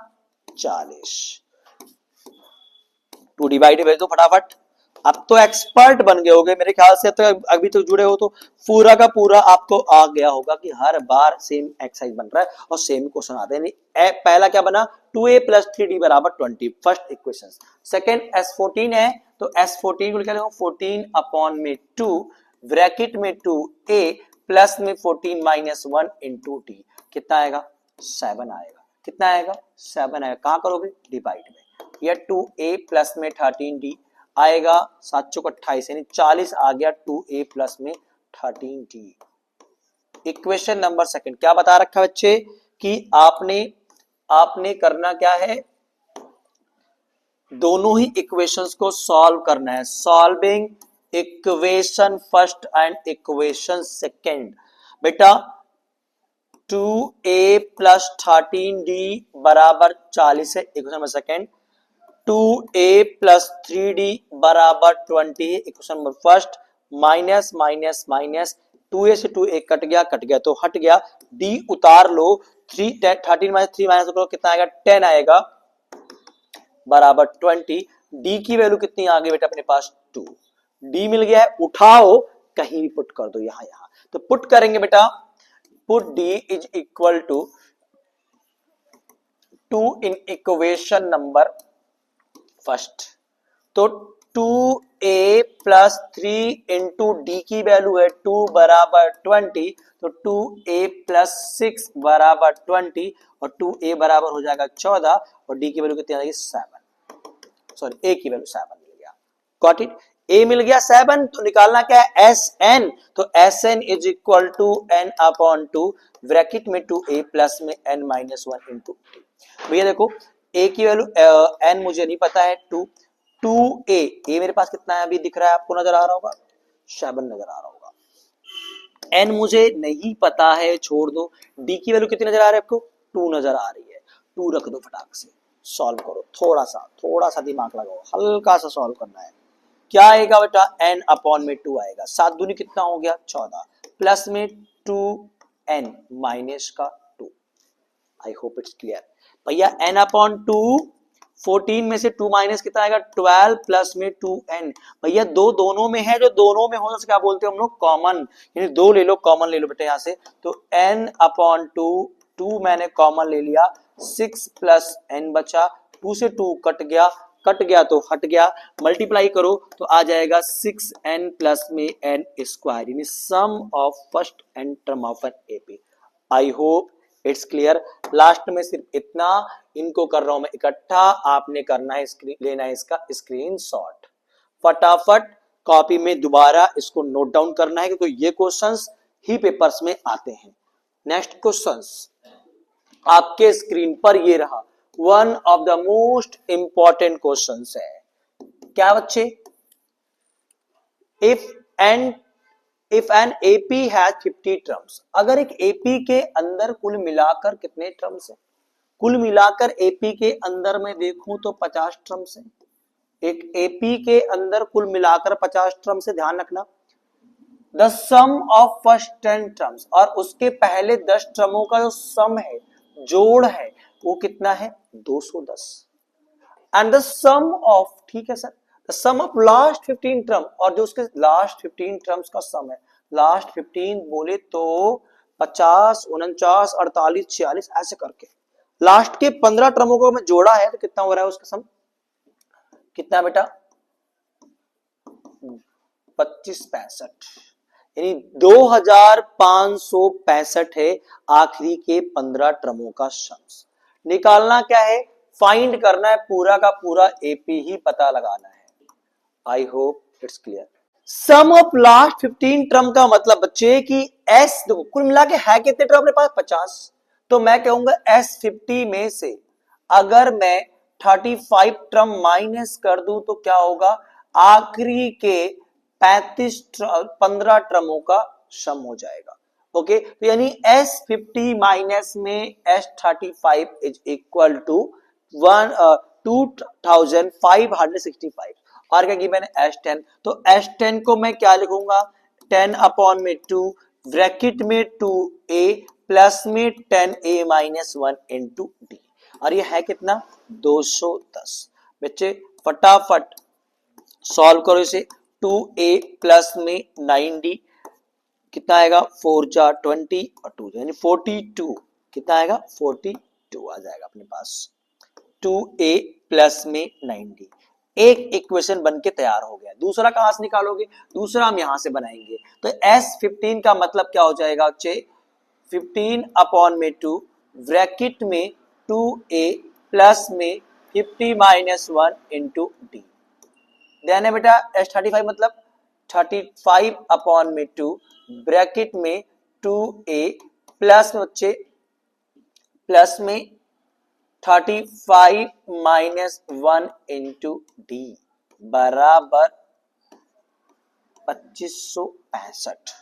40। 2 डिवाइड भेज दो फटाफट। अब तो एक्सपर्ट बन गए होगे मेरे ख्याल से, तो अभी तक जुड़े हो तो पूरा का पूरा आपको आ गया होगा कि हर बार सेम एक्सरसाइज बन रहा है और सेम क्वेश्चन आते हैं। पहला क्या बना, 2a प्लस 3d बराबर 20, फर्स्ट इक्वेशन। सेकेंड S14 है, तो S14 को लिखा 14 अपॉन में 2 ब्रैकेट में 2a प्लस में 14 माइनस 1 इंटू डी, कितना आएगा 7 आएगा। कितना आएगा 7 आएगा। कहां करोगे, डिवाइड में, या 2a प्लस में 13d आएगा, 7 चौक 28 यानी 40 आ गया 2a प्लस में 13d। इक्वेशन नंबर सेकंड क्या बता रखा है बच्चे कि आपने करना क्या है, दोनों ही इक्वेशंस को सॉल्व करना है। Solving equation first and equation second. बेटा 2a प्लस 13d बराबर 40 है equation number second, 2a plus 3d बराबर 20 है equation number first, minus minus minus 2a से 2a कट गया तो हट गया, d उतार लो, 13 माइनस 3 माइनस करो कितना आएगा 10 आएगा बराबर 20। d की वैल्यू कितनी आ गई बेटा अपने पास 2, d मिल गया है, उठाओ कहीं भी पुट कर दो, यहां तो पुट करेंगे बेटा, put d is equal to 2 in equation number first, तो 2a प्लस 3 इंटू डी की वैल्यू है 2 बराबर 20, तो 2a प्लस 6 बराबर 20 और 2a बराबर हो जाएगा 14 और d की वैल्यू कितनी आ जाएगी 7, सॉरी a की वैल्यू 7 मिल गया। गॉट इट, a मिल गया 7, तो निकालना क्या है Sn, तो Sn is equal to n upon 2 bracket में 2a प्लस में n माइनस 1 इंटू। भैया देखो ए की वैल्यू एन मुझे नहीं पता है, 2 2a, ए मेरे पास कितना है अभी दिख रहा है आपको, नजर आ रहा होगा 7 नजर आ रहा होगा। एन मुझे नहीं पता है, छोड़ दो। डी की वैल्यू कितनी नजर आ रही है आपको, 2 नजर आ रही है, 2 रख दो, फटाक से सॉल्व करो, थोड़ा सा दिमाग लगाओ, हल्का सा सॉल्व करना है। क्या आएगा बेटा, एन अपॉन में 2 आएगा, 7 दूनी कितना हो गया 14, प्लस में 2 एन माइनस का 2। आई होप इट्स क्लियर भैया। एन अपॉन 2, 14 में से 2 माइनस कितना आएगा 12, प्लस में 2n। भैया दो दोनों में है, जो दोनों में हो तो क्या बोलते हैं हम लोग, कॉमन, यानी 2 ले लो, कॉमन ले लो बेटा यहां से, तो n अपॉन 2, 2 मैंने कॉमन ले लिया, 6 प्लस n बचा, 2 से 2 कट गया तो हट गया, मल्टीप्लाई करो तो आ जाएगा 6n प्लस में n स्क्वायर, यानी sum of first N term of an AP. I hope it's clear. Last में सिर्फ इतना, इनको कर रहा हूं मैं इकट्ठा, आपने करना है लेना है इसका स्क्रीनशॉट, फटाफट कॉपी में दोबारा इसको नोट डाउन करना है, क्योंकि ये क्वेश्चंस ही पेपर्स में आते हैं। नेक्स्ट क्वेश्चंस आपके स्क्रीन पर ये रहा, one of the most important questions है। क्या बच्चे, if an AP has 50 terms, अगर एक एपी के अंदर कुल मिलाकर कितने टर्म्स है, कुल मिलाकर एपी के अंदर में देखूं तो 50 टर्म्स है। एक एपी के अंदर कुल मिलाकर 50 टर्म्स है, ध्यान रखना। The sum of first 10 terms, और उसके पहले 10 टर्मों का जो सम है, जोड़ है, वो कितना है 210। एंड द सम ऑफ, ठीक है sir, the sum of last 15 term, और जो उसके लास्ट 15 टर्म्स का सम है, लास्ट 15 बोले तो 50, 49, 48, 46 ऐसे करके लास्ट के 15 टर्मों को मैं जोड़ा है तो कितना हो रहा है उसका सम, कितना बेटा 25, 65, यानी 2565 है आखिरी के 15 टर्मों का सम। निकालना क्या है, फाइंड करना है, पूरा का पूरा एपी ही पता लगाना है। I hope it's clear. Sum of last 15 term का मतलब बच्चे कि एस, देखो कुल मिला के है कितने टर्म अपने पास 50, तो मैं कहूंगा एस 50 में से अगर मैं 35 टर्म माइनस कर दूं तो क्या होगा, आखिरी के 15 टर्मों का सम हो जाएगा। ओके, तो यानी एस 50 माइनस में एस 35 इज इक्वल टू 2565, और क्या गिवन है S10, तो S10 को मैं क्या लिखूंगा, 10 अपॉन में 2 ब्रैकेट में 2a प्लस में 10a माइनस 1 इंटू डी, और ये है कितना 210। बच्चे फटाफट सॉल्व करो इसे, 2a प्लस में 9d कितना आएगा, 4 जा 20 और 2 यानी 42, कितना आएगा 42 आ जाएगा अपने पास। 2a प्लस में 9d, एक इक्वेशन बन के तैयार हो गया। दूसरा कहां से निकालोगे, दूसरा हम यहां से बनाएंगे, तो S15 का मतलब क्या हो जाएगा बच्चे, 15 अपॉन में 2 ब्रैकेट में 2a प्लस में 50 माइनस 1 इंटू डी, देन है बेटा S35 मतलब 35 अपॉन में 2 ब्रैकेट में 2a प्लस में बच्चे प्लस में 35 माइनस 1 इंटू डी बराबर 2565,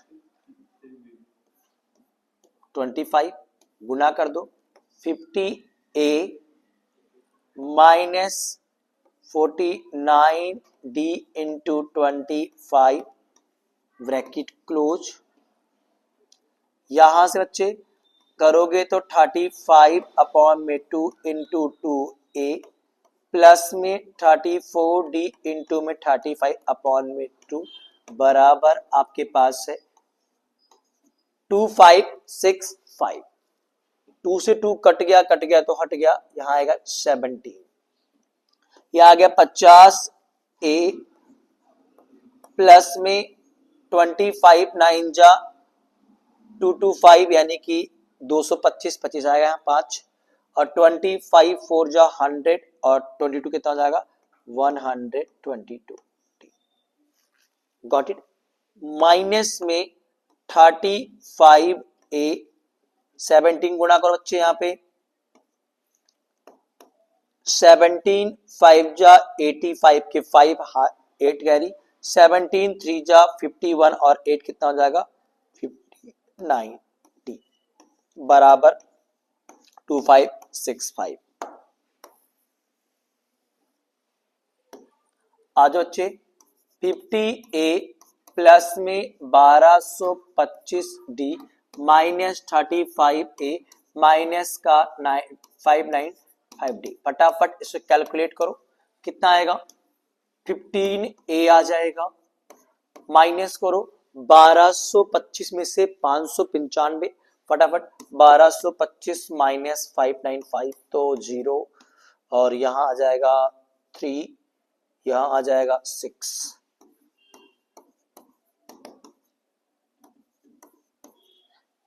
25 गुना कर दो 50a minus 49d into 25 bracket close, यहां से बच्चे करोगे तो 35 अपॉन में 2 इंटू 2a प्लस में 34d इंटू में 35 अपॉन में 2 बराबर आपके पास है 2565। 2 से 2 कट गया तो हट गया, यहां आएगा 17, यह आ गया 50a प्लस में 25 9 जा 225 यानी कि 225, 25 आएगा यहाँ 5 और 25 4 जा 100 और 22 कितना जाएगा 122, गॉट इट। माइनस में 35a 17 गुणा करो बच्चे यहाँ पे 17 5 जा 85 के 5 8 कैरी, 17 3 जा 51 और 8 कितना हो जाएगा 59 डी बराबर 2565। आज बच्चे 50A प्लस में 1225D माइनस 35A माइनस का 595D, फटाफट इसे कैलकुलेट करो कितना आएगा 15A आ जाएगा, माइनस करो 1225 में से 595, फटाफट 1225 माइनस 595 तो 0 और यहां आ जाएगा 3, यहां आ जाएगा 6।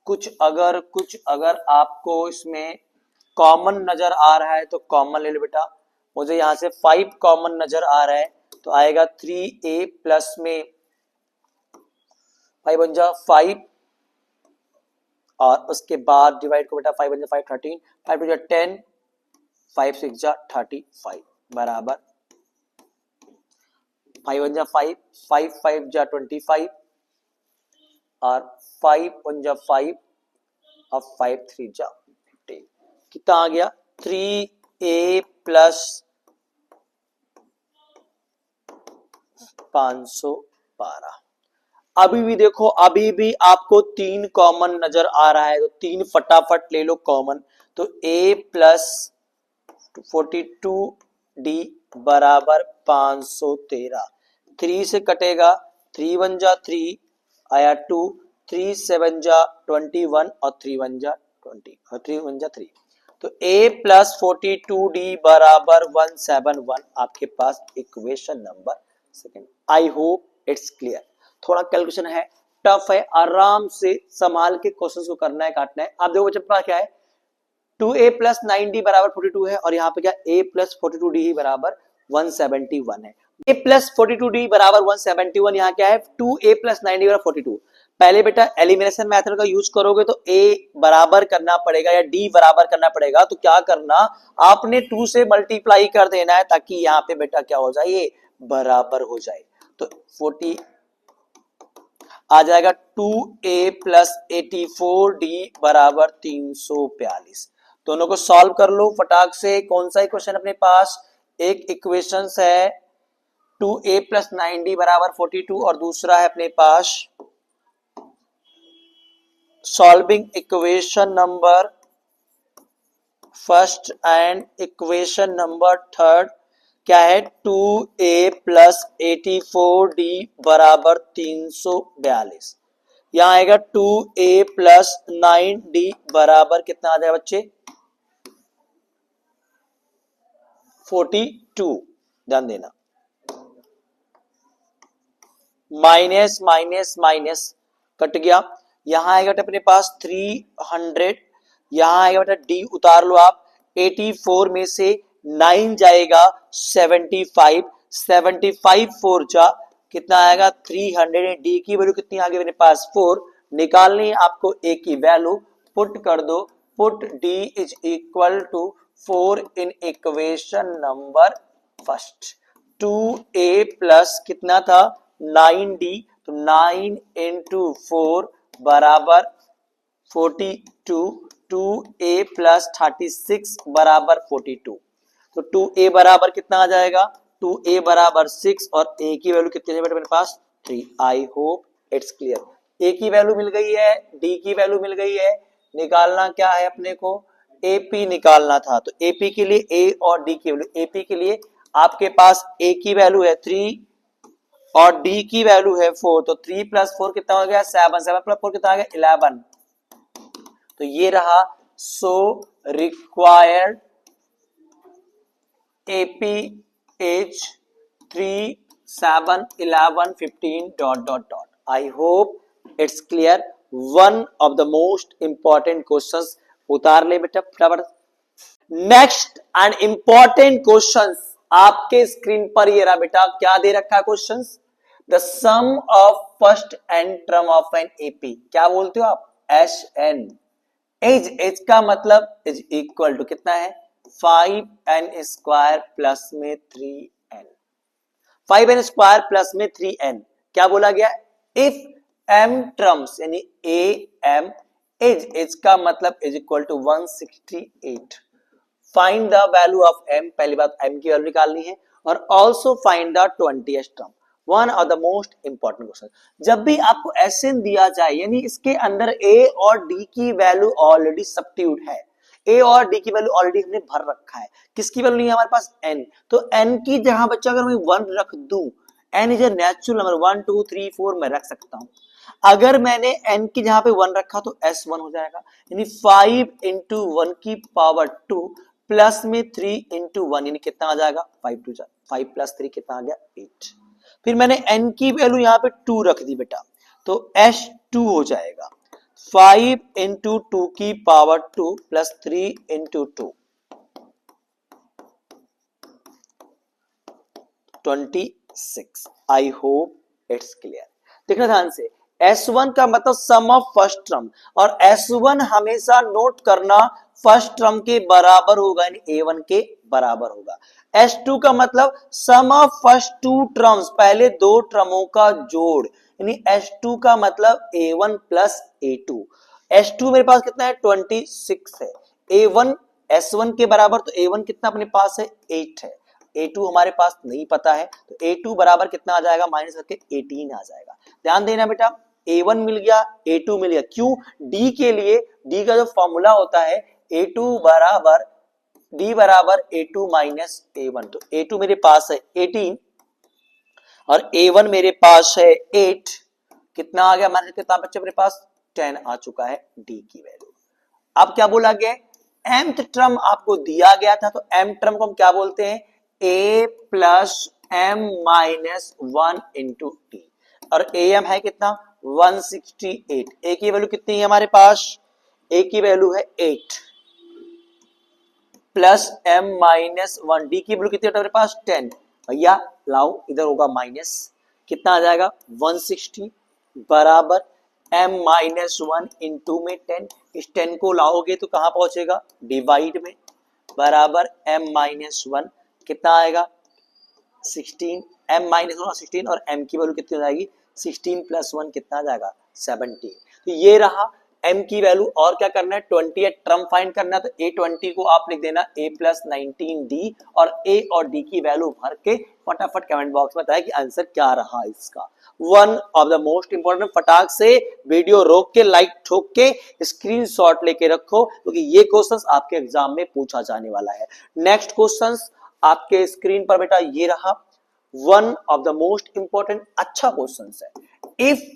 कुछ अगर आपको इसमें कॉमन नजर आ रहा है तो कॉमन ले लो बेटा। मुझे यहां से 5 कॉमन नजर आ रहा है तो आएगा 3A प्लस में 5 बन जा 5 और उसके बाद डिवाइड को बेटा 5 बन जा 5 13, 5 टू जा 10, 5 6 जा 35 बराबर 5 वन जा 5, 5 5 जा 25 और 5 वन जा 5 और 5 3 जा 50, कितना आ गया 3A प्लस 512। अभी भी देखो, अभी भी आपको 3 कॉमन नजर आ रहा है तो 3 फटाफट ले लो कॉमन, तो A प्लस 42D बराबर 513, 3 से कटेगा 3 वन जा 3 आया 2, 3 7 जा 21 और 3 वन जा 20 और 3 वन जा 3, तो A प्लस 42D बराबर 171 आपके पास equation number second. I hope it's clear. थोड़ा कैलकुलेशन है, टफ है, आराम से संभाल के क्वेश्चंस को करना है, काटना है। आप देखो बच्चे पास क्या है 2A प्लस 9D बराबर 42 है और यहाँ पे क्या A प्लस 42D ही बराबर 171 है। A प्लस 42D बराबर 171, यहाँ क्या है 2A प्लस 9D बराबर 42। पहले बेटा एलिमिनेशन मेथड का यूज करोगे तो A बराबर करना पड़ेगा या D बराबर करना पड़ेगा, तो क्या करना आपने 2 से मल्टीप्लाई कर देना है ताकि यहाँ पे बेटा क्या हो जाए ये बराबर हो जाए। तो 40 आ जाएगा 2A प्लस 84D बराबर 342। दोनों को सॉल्व कर लो फटाक से। कौन सा इक्वेशन अपने पास, एक इक्वेशन है 2A प्लस 9D बराबर 42 और दूसरा है अपने पास solving equation number first and equation number third क्या है 2A प्लस 84D बराबर 342। यहां आएगा 2A प्लस 9D बराबर कितना आ जाएगा बच्चे 42, ध्यान देना माइनस माइनस माइनस कट गया, यहां आएगा अपने पास 300, यहां आएगा बेटा डी उतार लो आप, 84 में से 9 जाएगा 75, 75 4 जा कितना आएगा 300, डी की वैल्यू कितनी आ गई मेरे पास 4, निकालनी है आपको ए की वैल्यू, पुट कर दो, put d is equal to 4 in equation number first. 2A plus कितना था 9D, तो 9 इंटू 4 बराबर 42, 2A प्लस 36 बराबर 42, तो 2A बराबर कितना आ जाएगा 2A बराबर 6 और A की वैल्यू कितनी है बेटा मेरे पास 3। आई होप इट्स क्लियर। A की वैल्यू मिल गई है, D की वैल्यू मिल गई है, निकालना क्या है अपने को AP निकालना था, तो AP के लिए A और D की वैल्यू, AP के लिए आपके पास A की वैल्यू है 3 और D की वैल्यू है 4, तो 3 प्लस 4 कितना हो गया 7, 7 प्लस 4 कितना आ गया 11, तो ये रहा so required AP is 3 7 11 15 dot dot dot. I hope it's clear. One of the most important questions उतार ले बेटा फटाफट। नेक्स्ट एंड इंपॉर्टेंट क्वेश्चंस आपके स्क्रीन पर ये रहा बेटा, क्या दे रखा है questions, the sum of first and term of an AP, क्या बोलते हो आप एस एन, एज एज का मतलब इज इक्वल टू कितना है 5n² प्लस में 3n, 5n² प्लस में 3n। क्या बोला गया? इफ m टर्म्स यानी am इज का मतलब is equal to 168, find the value of m, पहली बात m की वैल्यू निकालनी है, और also find the 20th term. One of the most important question. जब भी आपको Sn दिया जाए यानी इसके अंदर a और d की वैल्यू ऑलरेडी सब्स्टिट्यूट है, a और d की वैल्यू ऑलरेडी हमने भर रखा है, किसकी वैल्यू नहीं है हमारे पास? n, तो n की जहां बच्चा अगर मैं 1 रख दूं, n is a natural number, 1 2 3 4 मैं रख सकता हूं। अगर मैंने n की जहां पे 1 रखा तो S1 हो जाएगा, यानी 5 इंटू 1 की पावर 2 प्लस में 3 इंटू 1, यानी कितना आ जाएगा? 5 प्लस 3 कितना आ गया? 8। फिर मैंने n की वैल्यू यहाँ पे 2 रख दी बेटा, तो S2 हो जाएगा 5 इंटू 2 की power 2 plus 3 into 2, 26। I hope it's clear. देखना ध्यान से, S1 का मतलब सम ऑफ फर्स्ट टर्म, और S1 हमेशा नोट करना फर्स्ट टर्म के बराबर होगा, यानी A1 के बराबर होगा। S2 का मतलब सम ऑफ फर्स्ट टू टर्म्स, पहले दो टर्मों का जोड़, यानी S2 का मतलब A1 प्लस A2। S2 मेरे पास कितना है? 26 है। A1 S1 के बराबर, तो A1 कितना अपने पास है? 8 है। A2 हमारे पास नहीं पता है, तो A2 बराबर कितना आ जाएगा? माइनस करके 18 आ जाएगा। ध्यान देना बेटा, A1 मिल गया, A2 मिल गया। क्यों? D के लिए D का जो फॉर्मूला होता है A2 बराबर D बराबर A2 माइनस A1, तो A2 मेरे पास है 18 और A1 मेरे पास है 8, कितना आ गया? माइनस कितना बच्चे मेरे पास? 10 आ चुका है D की वैल्यू। अब क्या बोला गया? mth टर्म आपको दिया गया था, तो m टर्म को हम क्या बोलते हैं? a plus m minus 1 into T, और am है कितना? 168। a की वैल्यू कितनी है हमारे पास? a की वैल्यू है 8 प्लस m माइनस 1, डी की वैल्यू कितनी है हमारे पास? 10। भैया लाओ, इधर होगा माइनस, कितना आ जाएगा? 160 बराबर m माइनस 1 इंटू में 10, इस 10 को लाओगे तो कहां पहुंचेगा? डिवाइड में, बराबर m माइनस 1 कितना आएगा? 16, m माइनस 1 16, और m की वैल्यू कितनी हो जाएगी? 16 प्लस 1 कितना आ जाएगा? 17। तो ये रहा m की वैल्यू। और क्या करना है? 20th टर्म फाइंड करना है, तो A20 को आप लिख देना a प्लस 19d, और a और d की वैल्यू भर के फटाफट कमेंट बॉक्स में बताया कि आंसर क्या रहा इसका। One of the most important, फटाक से वीडियो रोक के लाइक ठोक के स्क्रीनशॉट लेके रखो, क्योंकि ये क्वेश्चंस आपके एग्जाम में पूछा जाने वाला है। नेक्स्ट क्वेश्चंस आपके स्क्रीन पर बेटा ये रहा, one of the most important, अच्छा क्वेश्चन है। If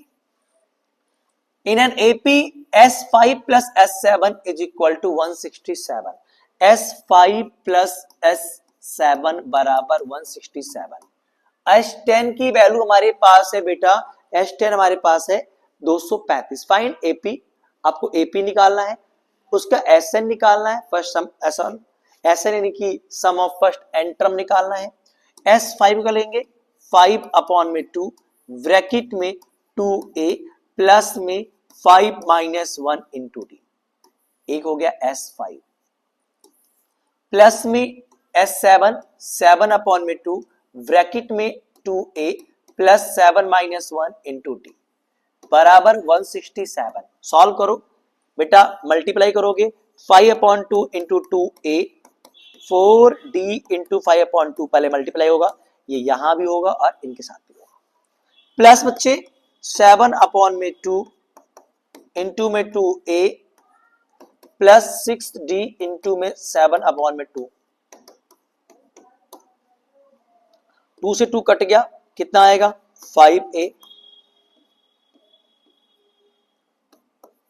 in an AP S5 plus S7 is equal to 167, S5 plus S7 बराबर 167, S10 की वैल्यू हमारे पास है बेटा, S10 हमारे पास है 235। फाइंड AP, आपको AP निकालना है, उसका SN निकालना है, फर्स्ट सम SN यानी कि सम ऑफ फर्स्ट एन टर्म निकालना है। S5 का लेंगे 5 अपॉन में 2 ब्रैकेट में 2a प्लस में 5 माइनस 1 इंटू डी, एक हो गया S5, प्लस में S7 7 अपॉन में 2 ब्रैकेट में 2a plus 7 minus 1 into D बराबर 167। सॉल्व करो बेटा, मल्टीप्लाई करोगे 5 upon 2 into 2a, 4d into 5 upon 2, पहले मल्टीप्लाई होगा, ये यहां भी होगा और इनके साथ भी होगा, प्लस बच्चे 7 अपॉन में 2 इंटू में 2a प्लस 6d इंटू में 7 अपॉन में 2, 2 से 2 कट गया, कितना आएगा? 5a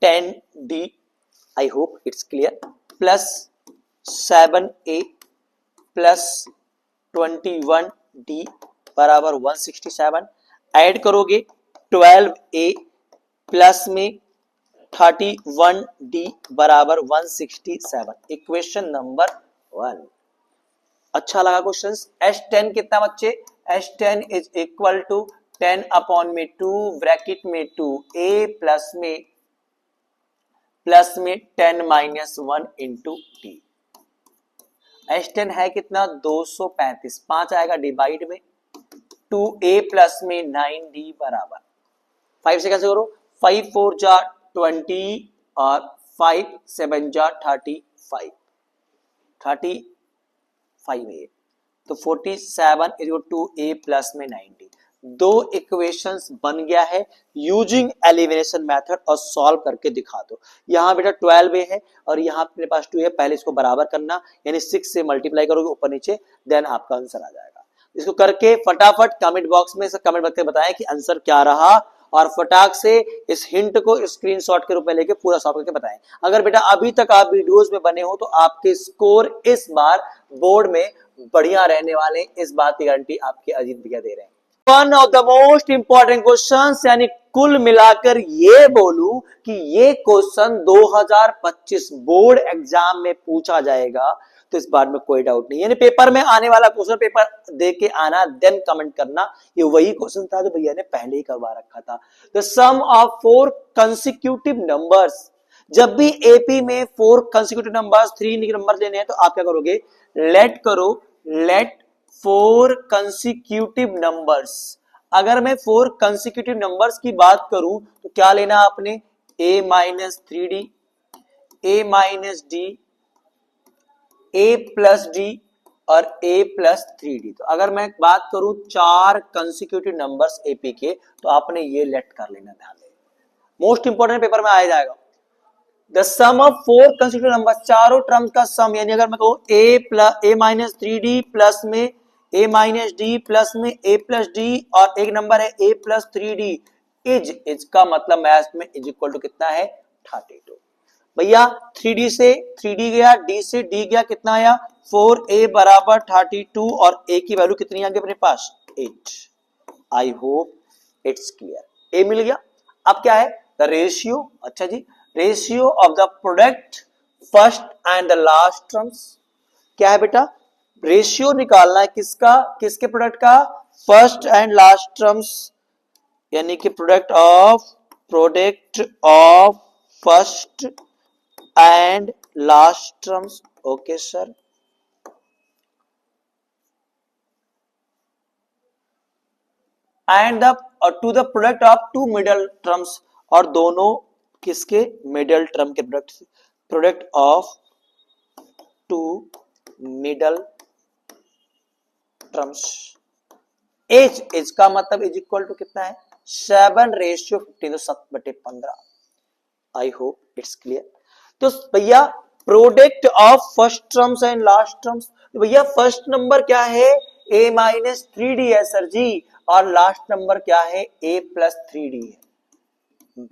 10d, I hope it's clear, plus 7a plus 21d बराबर 167। ऐड करोगे 12a प्लस में 31d बराबर 167, इक्वेशन नंबर 1। अच्छा लगा क्वेश्चन। S10 कितना बच्चे? S10 is equal to 10 upon में 2 ब्रैकेट में 2a प्लस में 10 माइनस 1 इंटू टी। S10 है कितना 235, 5 आएगा डिवाइड में 2a प्लस में 9d बराबर 5 से कैसे करो 5 4 जा 20 और 5 7 जा 35 है तो 47 इक्वल टू a प्लस में 90 दो इक्वेशंस बन गया है यूजिंग एलिमिनेशन मेथड और सॉल्व करके दिखा दो। यहां बेटा 12a है और यहां अपने पास 2 है, पहले इसको बराबर करना यानी 6 से मल्टीप्लाई करोगे ऊपर नीचे देन आपका आंसर आ जाएगा। इसको करके फटाफट कमेंट बॉक्स में कमेंट करके बताएं कि आंसर क्या रहा और फटाक से इस हिंट को स्क्रीनशॉट के रूप में लेके पूरा सॉल्व करके बताएं। अगर बेटा अभी तक आप वीडियोस में बने हो तो आपके स्कोर इस बार बोर्ड में बढ़िया रहने वाले, इस बात की गारंटी आपके अजीत भैया दे रहे हैं। One of the most important question, यानी कुल मिलाकर ये बोलूं कि ये क्वेश्चन 2025 बोर्ड एग्जाम में पूछा जाएगा तो इस बात में कोई डाउट नहीं, यानी पेपर में आने वाला क्वेश्चन पेपर दे के आना देन कमेंट करना, ये वही क्वेश्चन था जो भैया ने पहले ही करवा रखा था। The sum of 4 consecutive numbers, जब भी एपी में 4 कंसेक्यूटिव नंबर्स 3 नंबर लेने हैं तो आप क्या करोगे, लेट करो, लेट 4 कंसेक्यूटिव नंबर्स। अगर मैं 4 कंसेक्यूटिव नंबर्स की बात करूं तो क्या लेना आपने, a minus 3d, a minus d, a plus d और a प्लस 3d। तो अगर मैं बात करूं 4 कंसेक्यूटिव नंबर्स एपी के तो आपने ये लेट कर लेना, ध्यान दें मोस्ट इंपॉर्टेंट पेपर में आ जाएगा। The sum of 4 consecutive number, चारों टर्म्स का सम, यानी अगर मैं कहूं a माइनस 3d प्लस में a माइनस डी प्लस में a प्लस डी और एक नंबर है a प्लस 3d, इज का मतलब मैथ में इज इक्वल टू कितना है 32। भैया 3d से 3d गया, d से d गया, कितना आया 4a बराबर 32 और a की वैल्यू कितनी आ गई अपने पास 8। आई होप इट्स क्लियर, a मिल गया। अब क्या है द रेशियो, अच्छा जी ratio of the product first and the last terms, क्या है बेटा रेशियो निकालना है किसका, किसके प्रोडक्ट का, फर्स्ट एंड लास्ट टर्म्स, यानी कि product of first and last terms. Okay sir, and the to the product of 2 middle terms, और दोनों किसके मिडल टर्म के product of 2 middle terms. As का मतलब इज इक्वल टू कितना है 7 रेशियो 15, तो 7/15। आई होप इट्स क्लियर। तो भैया product of first terms and last terms, तो भैया फर्स्ट नंबर क्या है a माइनस 3d है सर जी, और लास्ट नंबर क्या है a प्लस 3d है,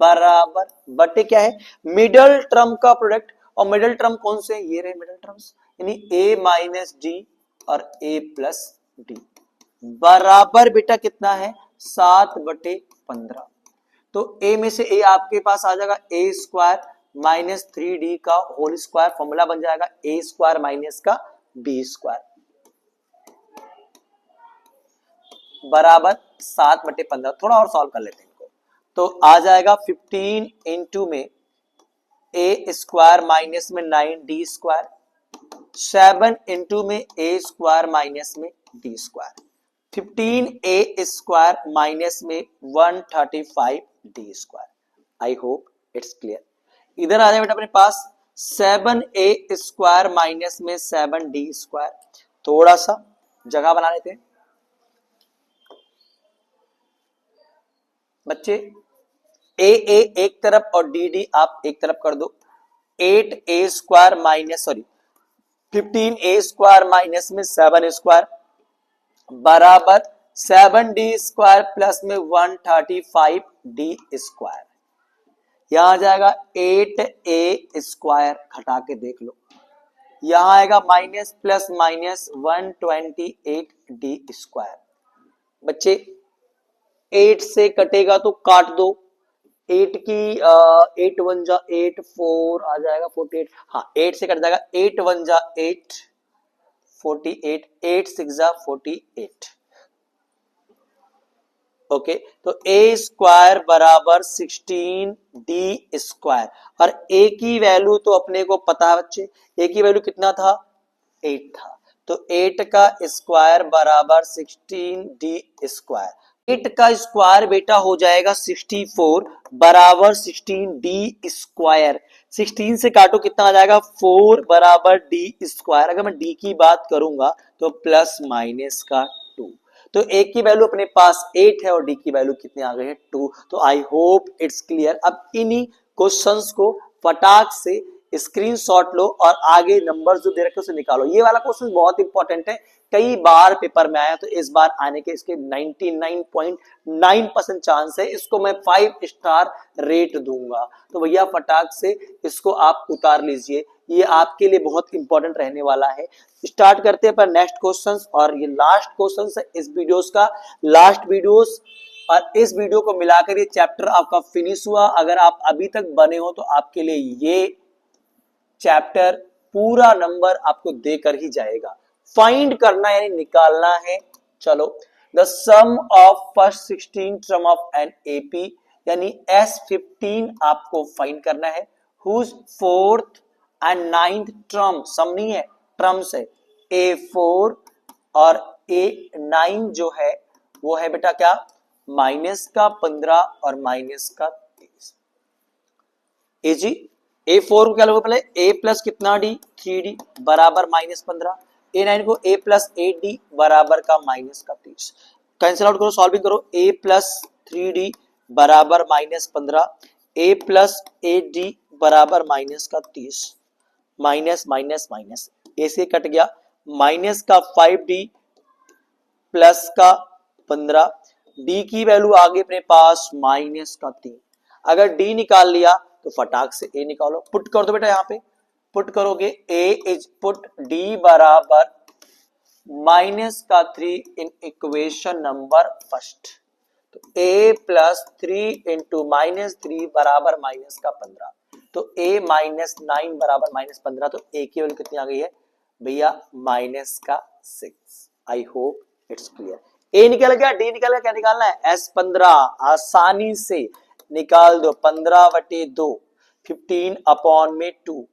बराबर बटे क्या है मिडल टर्म का प्रोडक्ट, और मिडल टर्म कौन से, ये रहे मिडल टर्म्स, यानी a माइनस डी और a प्लस डी, बराबर बेटा कितना है 7/15। तो a में से a आपके पास आ जाएगा a स्क्वायर माइनस 3d का होल स्क्वायर, फॉर्मूला बन जाएगा a स्क्वायर माइनस का b स्क्वायर बराबर 7/15। थोड़ा और सॉल्व कर लेते हैं इनको, तो आ जाएगा 15 इंटू में a स्क्वायर माइनस में 9d स्क्वायर, 7 इंटू में a स्क्वायर माइनस में d square, 15a square minus में 135d square. I hope it's clear. इधर आ जाए बेटा अपने पास 7a स्क्वायर माइनस में 7d स्क्वायर, थोड़ा सा जगह बना लेते हैं बच्चे, a एक तरफ और dd आप एक तरफ कर दो, 8a square minus 15a square minus में 7 स्क्वायर बराबर 7d स्क्वायर प्लस में 135d स्क्वायर, यहां आ जाएगा 8a स्क्वायर, घटा के देख लो, यहां आएगा minus plus minus 128d square. बच्चे 8 से कटेगा तो काट दो, 8 की 8 1 जा 8, 4 आ जाएगा 48, हाँ 8 से कट जाएगा, 8 1 जा 8 48, 8 6 जा 48। ओके, तो a स्क्वायर बराबर 16d स्क्वायर, और a की वैल्यू तो अपने को पता है बच्चे, a की वैल्यू कितना था 8 था, तो 8 का स्क्वायर बराबर 16d स्क्वायर। 8 का स्क्वायर बेटा हो जाएगा 64 बराबर 16d स्क्वायर। 16 से काटो कितना आ जाएगा 4 बराबर d स्क्वायर। अगर मैं d की बात करूंगा तो प्लस माइनस का 2। तो a की वैल्यू अपने पास 8 है और d की वैल्यू कितनी आ गई है 2। तो आई होप इट्स क्लियर। अब इन्हीं क्वेश्चंस को फटाक से स्क्रीनशॉट लो और आगे नंबर जो दे रखे उसे निकालो। ये वाला क्वेश्चन बहुत इंपॉर्टेंट है, कई बार पेपर में आया, तो इस बार आने के इसके 99.9% चांस है। इसको मैं 5 स्टार रेट दूंगा। तो भैया फटाक से इसको आप उतार लीजिए, ये आपके लिए बहुत इंपॉर्टेंट रहने वाला है। स्टार्ट करते हैं पर नेक्स्ट क्वेश्चंस, और ये लास्ट क्वेश्चंस है इस वीडियोस का, लास्ट वीडियोस। और इस वीडियो को मिलाकर ये चैप्टर आपका फिनिश हुआ। अगर आप अभी तक बने हो तो आपके लिए ये चैप्टर पूरा नंबर आपको देकर ही जाएगा। फाइंड करना यानी निकालना है। चलो, the sum of first 16 term of an AP यानी S15 आपको फाइंड करना है। Whose fourth and ninth term, sum नहीं है, टर्म्स है, A4 और A9 जो है वो है बेटा क्या, माइनस का 15 और माइनस का 30। ए जी A4 को क्या लोगे पहले, A प्लस कितना डी 3D बराबर माइनस 15, A9 को A प्लस 8D बराबर का माइनस का 30। कैंसिल आउट करो, सॉल्विंग करो, A प्लस 3D बराबर माइनस 15, A प्लस 8D बराबर माइनस का 30, माइनस माइनस माइनस A से कट गया, माइनस का 5D प्लस का 15, D की वैल्यू आ गई अपने पास माइनस का 3। अगर D निकाल लिया तो फटाक से A निकालो, पुट कर दो बेटा, यहां पे पुट करोगे A इज पुट D बराबर माइनस का 3 इन इक्वेशन नंबर फर्स्ट। तो A प्लस 3 इंटू माइनस 3 बराबर माइनस का 15, तो A माइनस 9 बराबर माइनस 15, तो A की वैल्यू कितनी आ गई है भैया माइनस का 6। आई होप इट्स क्लियर। A निकल गया, D निकल गया, क्या निकालना है S15, आसानी से निकाल दो, 15/2, 15 अपॉन में 2,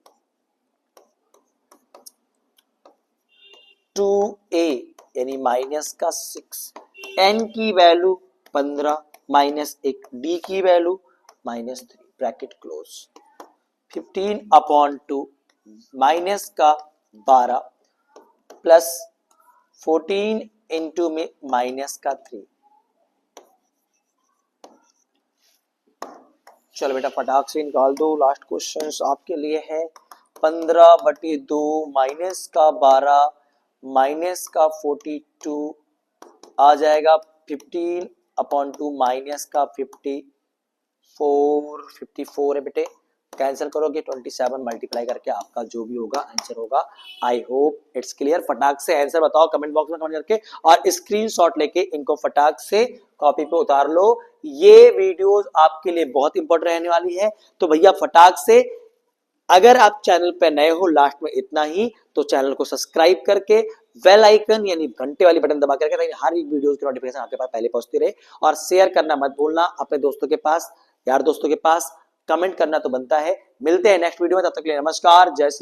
2A यानी माइनस का 6, N की वैल्यू 15 माइनस 1, D की value minus 3, bracket close, 15 upon 2 minus का 12 प्लस 14 इंटू में माइनस का 3। चलो बेटा फटाक से निकाल दो, लास्ट क्वेश्चन आपके लिए है। 15/2 माइनस का 12 माइनस का 42 आ जाएगा 15 अपॉन 2 माइनस का 54 है बेटे, कैंसिल करोगे 27 मल्टीप्लाई करके आपका जो भी होगा आंसर होगा। आई होप इट्स क्लियर। फटाक से आंसर बताओ कमेंट बॉक्स में कमेंट करके, और स्क्रीनशॉट लेके इनको फटाक से कॉपी पे उतार लो। ये वीडियोस आपके लिए बहुत इंपॉर्टेंट रहने वाली है। तो भैया फटाक से, अगर आप चैनल पे नए हो, लास्ट में इतना ही, तो चैनल को सब्सक्राइब करके बेल आइकन यानी घंटे वाली बटन दबा करके हर एक वीडियो की नोटिफिकेशन आपके पास पहले पहुंचती रहे। और शेयर करना मत भूलना अपने दोस्तों के पास, यार दोस्तों के पास। कमेंट करना तो बनता है। मिलते हैं नेक्स्ट वीडियो में, तब तक के लिए नमस्कार, जय श्री।